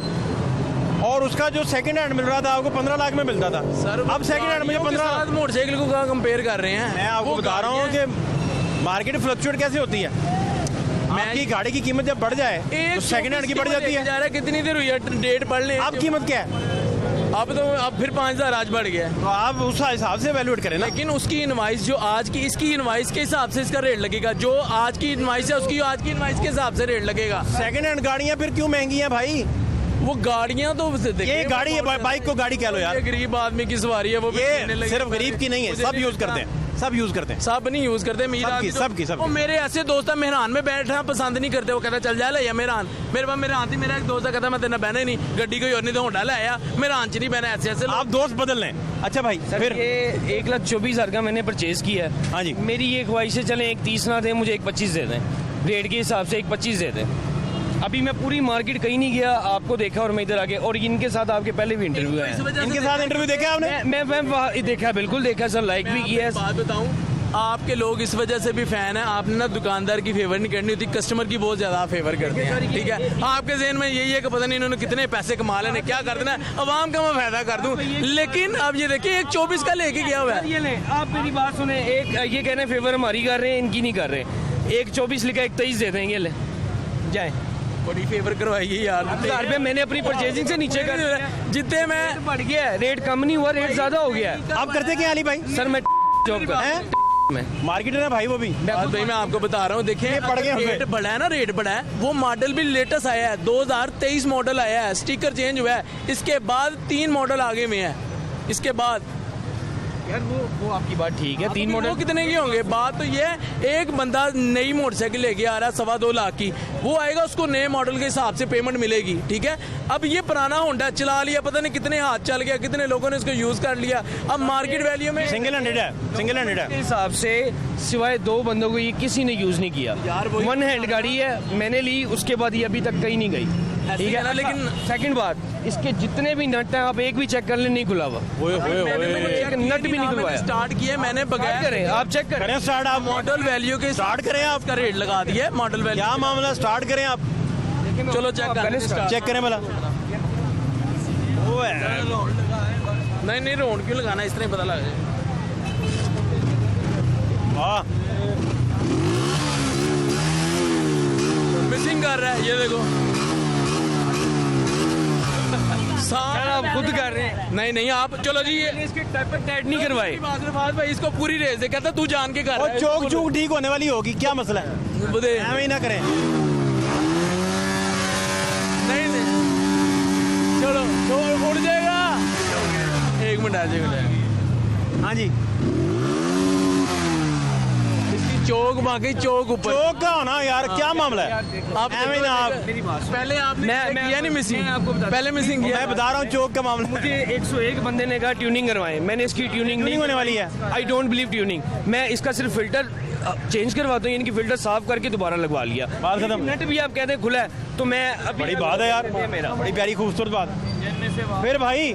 और उसका जो सेकंड हैंड मिल रहा था आपको 15 लाख में मिलता था। सर अब सेकंड हैंड मुझे 15 मोटरसाइकिल को कहाँ कंपेयर कर रहे हैं? मैं आपको बता रहा हूँ कि मार्केट फ्लक्चुएट कैसे होती है। आपकी गाड़ी की कीमत जब बढ़ जाए तो सेकंड हैंड की बढ़ जाती है। कितनी देर हुई है डेट पढ़ ले। अब कीमत क्या है? अब फिर 5,000 आज बढ़ गया। तो आप उस हिसाब से वैल्यूएट करें ना। लेकिन उसकी इनवाइस जो आज की, इसकी इनवाइस के हिसाब से इसका रेट लगेगा। जो आज की इनवाइस है उसकी आज की इनवाइस के हिसाब से रेट लगेगा। सेकंड हैंड गाड़ियां फिर क्यों महंगी हैं भाई? वो गाड़ियां तो ये गाड़ी है, बाइक को गाड़ी कह लो यार। गरीब आदमी की सवारी है वो। ये सिर्फ गरीब की नहीं है, सब यूज करते हैं। सब यूज करते हैं। सब नहीं यूज करते। सबकी। वो मेरे ऐसे दोस्त है मेहरान में बैठना पसंद नहीं करते। वो कहता चल जा ले मेहरान। मेरे पास मेहरान थी, मेरा एक दोस्त कहता मैं तेना बहना ही नहीं, गड्डी कोई और नहीं तो होंडा ले आया, मेहरान च नहीं बहना। ऐसे आप दोस्त बदल लें। अच्छा भाई फिर ये 1,24,000 का मैंने परचेज किया है। हाँ जी, मेरी ये ख्वाहिश है चले 1,30 ना दे, मुझे 1,25 दे दें। रेट के हिसाब से 1,25 दे दें। अभी मैं पूरी मार्केट कहीं नहीं गया, आपको देखा और मैं इधर आके, और इनके साथ आपके पहले भी इंटरव्यू है। इनके साथ इंटरव्यू देखा आपने? मैं देखा, बिल्कुल देखा सर, लाइक भी किया। बात बताऊं, आपके लोग इस वजह से भी फैन है। आपने ना दुकानदार की फेवर नहीं करनी होती, कस्टमर की बहुत ज्यादा फेवर करते हैं। ठीक है, आपके ज़हन में यही है कि पता नहीं इन्होंने कितने पैसे कमा लेने, क्या कर देना, अवाम का मैं फायदा कर दूं। लेकिन अब ये देखिए 1,24 का लेके गया हुआ है। ये ले, आप मेरी बात सुने, एक ये कहने फेवर हमारी कर रहे हैं, इनकी नहीं कर रहे। एक 24 लिखा, एक 23 दे देंगे, ले जाए। बड़ी फेवर करवाइए यार। 1000 रुपये मैंने अपनी परचेजिंग से नीचे कर जितने मैं बढ़ गया है, रेट कम नहीं हुआ, रेट ज्यादा हो गया है। आप करते क्या अली भाई? सर मैं जॉब करता हूँ। मार्केटर है भाई वो भी। भाई मैं आपको बता रहा हूँ, देखिए पड़ गए रेट बढ़ा है ना, रेट बढ़ा है। वो मॉडल भी लेटेस्ट आया है, 2023 मॉडल आया है, स्टिकर चेंज हुआ है। इसके बाद 3 मॉडल आगे में है। इसके बाद यार वो आपकी बात ठीक है, 3 मॉडल मॉडल कितने के होंगे? बात तो ये है, एक बंदा नई मोटरसाइकिल लेके आ रहा है 2.25 लाख की, वो आएगा, उसको नए मॉडल के हिसाब से पेमेंट मिलेगी, ठीक है। अब ये पुराना होंडा चला लिया, पता नहीं कितने हाथ चल गया, कितने लोगों ने इसको यूज कर लिया। अब मार्केट वैल्यू में सिंगल हैंडेड है, सिंगल हैंडेड है। के हिसाब से सिवाय 2 बंदों को ये किसी ने यूज नहीं किया। वन हैंड गाड़ी है, मैंने ली, उसके बाद ये अभी तक कहीं नहीं गई, ठीक है ना। लेकिन सेकंड बात, इसके जितने भी नट हैं आप एक भी चेक कर ले, नहीं खुला हुआ, एक नट भी नहीं खुलवाया। स्टार्ट किया मैंने, बगैर करें आप चेक करें स्टार्ट, आप मॉडल वैल्यू के स्टार्ट करें, आपका रेट लगा दिया मॉडल वैल्यू। क्या मामला, स्टार्ट करें आप। चलो चेक करें, चेक करें भला। वो है नहीं रोड क्यों लगाना, इस तरह ही पता लग जाए। वाह, मिसिंग कर रहा है, ये देखो। आप खुद कर रहे हैं। नहीं आप चलो जी, ये इसके टाइट नहीं करवाए। भाई इसको पूरी रेस दे, कहता तू जान के कर रहा है। चौक चूक ठीक होने वाली होगी, क्या मसला है? बुदे ऐਵੇਂ ही ना करें। नहीं चलो तो उड़ जाएगा। 1 मिनट आ जाएगा। हाँ जी, चौक बाकी चौक ऊपर, चौक का होना यार, क्या मामला है? आप ऐਵੇਂ ही ना, आप पहले आपने किया नहीं मिसिंग, आपको पहले मिसिंग किया। मैं बता रहा हूँ चौक का मामला है। मुझे 101 बंदे ने कहा ट्यूनिंग करवाएं, मैंने इसकी ट्यूनिंग नहीं होने वाली है। I don't believe tuning. मैं इसका सिर्फ फिल्टर चेंज करवाता हूँ, इनकी फिल्टर साफ करके दोबारा लगवा लिया। बात खत्म। नट भी आप कहते हैं खुला है, तो मैं अभी बड़ी बात है यार, मेरा बड़ी प्यारी खूबसूरत बात। फिर भाई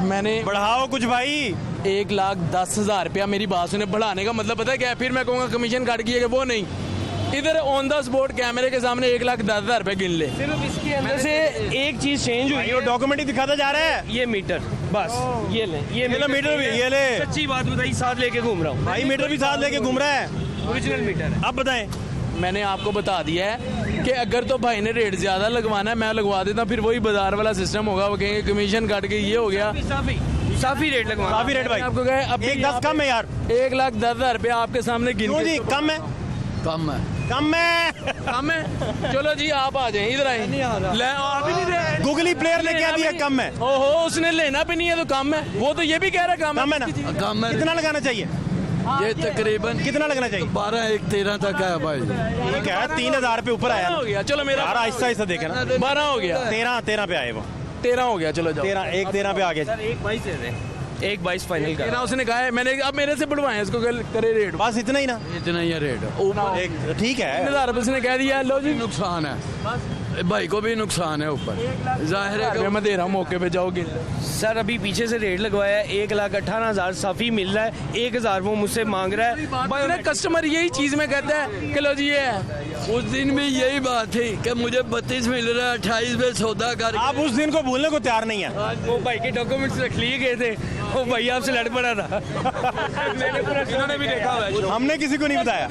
मैंने बढ़ाओ कुछ भाई। 1,10,000 रुपया मेरी बात सुने, बढ़ाने का मतलब पता है क्या है? फिर मैं कहूँगा कमीशन काट किया, वो नहीं, इधर ऑन द स्पॉट कैमरे के सामने 1,10,000 रुपया गिन ले। सिर्फ इसके अंदर से एक चीज चेंज हुई, ये डॉक्यूमेंट ही दिखाता जा रहा है। ये मीटर, बस ये ले, ये मीटर भी, ये ले। सच्ची बात बताई, साथ लेके घूम रहा हूँ भाई, मीटर भी साथ लेके घूम रहा है, ओरिजिनल मीटर है। अब बताएं। मैंने आपको बता दिया है कि अगर तो भाई ने रेट ज्यादा लगवाना है, मैं लगवा देता, फिर वही बाजार वाला सिस्टम होगा, वो कहेंगे कमीशन काट के ये हो गया। साफी रेट लगवा, काफी रेट भाई। आपको कहे अब 1,10 कम है यार। 1,10,000 रुपया आपके सामने गिन क्यों के जी, कम है, कम है, कम है, कम है। चलो जी आप आ जाए, इधर आए। ले आप ही नहीं रहे, गूगली प्लेयर ने क्या दिया, कम है। ओहो, उसने लेना भी नहीं है तो कम है, वो तो ये भी कह रहा है कम है ना। कम है। कितना लगाना चाहिए? ये तकरीबन कितना लगना चाहिए? 12-1,13 तक है भाई। ठीक है, 3,000 पे ऊपर आया हो गया। चलो मेरा यार, आहिस्ता आहिस्ता देखे ना। 12 हो गया, 13 पे आए वो, 13 हो गया। चलो जाओ, 13 पे आ गया। सर 1,22 दे दें, 1,22 फाइनल कर। उसने कहा है, मैंने अब मेरे से बढ़वाए इसको, करे रेट, बस इतना ही ना, इतना ही है रेट। एक ठीक है। 3,000 रुपये उसने कह दिया, लो जी नुकसान है, भाई को भी नुकसान है ऊपर, जाहिर है मैं दे रहा हूँ, मौके पे जाओगे। सर अभी पीछे से रेट लगवाया है, 1,18,000 साफी मिल रहा है, 1,000 वो मुझसे मांग रहा है। भाई ना कस्टमर यही चीज में कहता है कि लो जी ये है। उस दिन भी यही बात थी कि मुझे 32 मिल रहा है, 28 में सौदा कर। आप उस दिन को भूलने को तैयार नहीं है। वो भाई के डॉक्यूमेंट्स रख लिए गए थे, वो भाई आपसे लड़ पड़ा था। मैंने पूरा, इन्होंने भी देखा हुआ है। हमने किसी को नहीं बताया,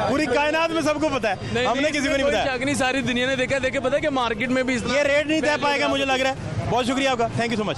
पूरी कायनात में सबको पता है, हमने किसी को नहीं बताया। सारी दुनिया ने देखा, देखे पता है कि मार्केट में भी ये रेट नहीं तय पाएगा, मुझे लग रहा है। बहुत शुक्रिया आपका, थैंक यू सो मच।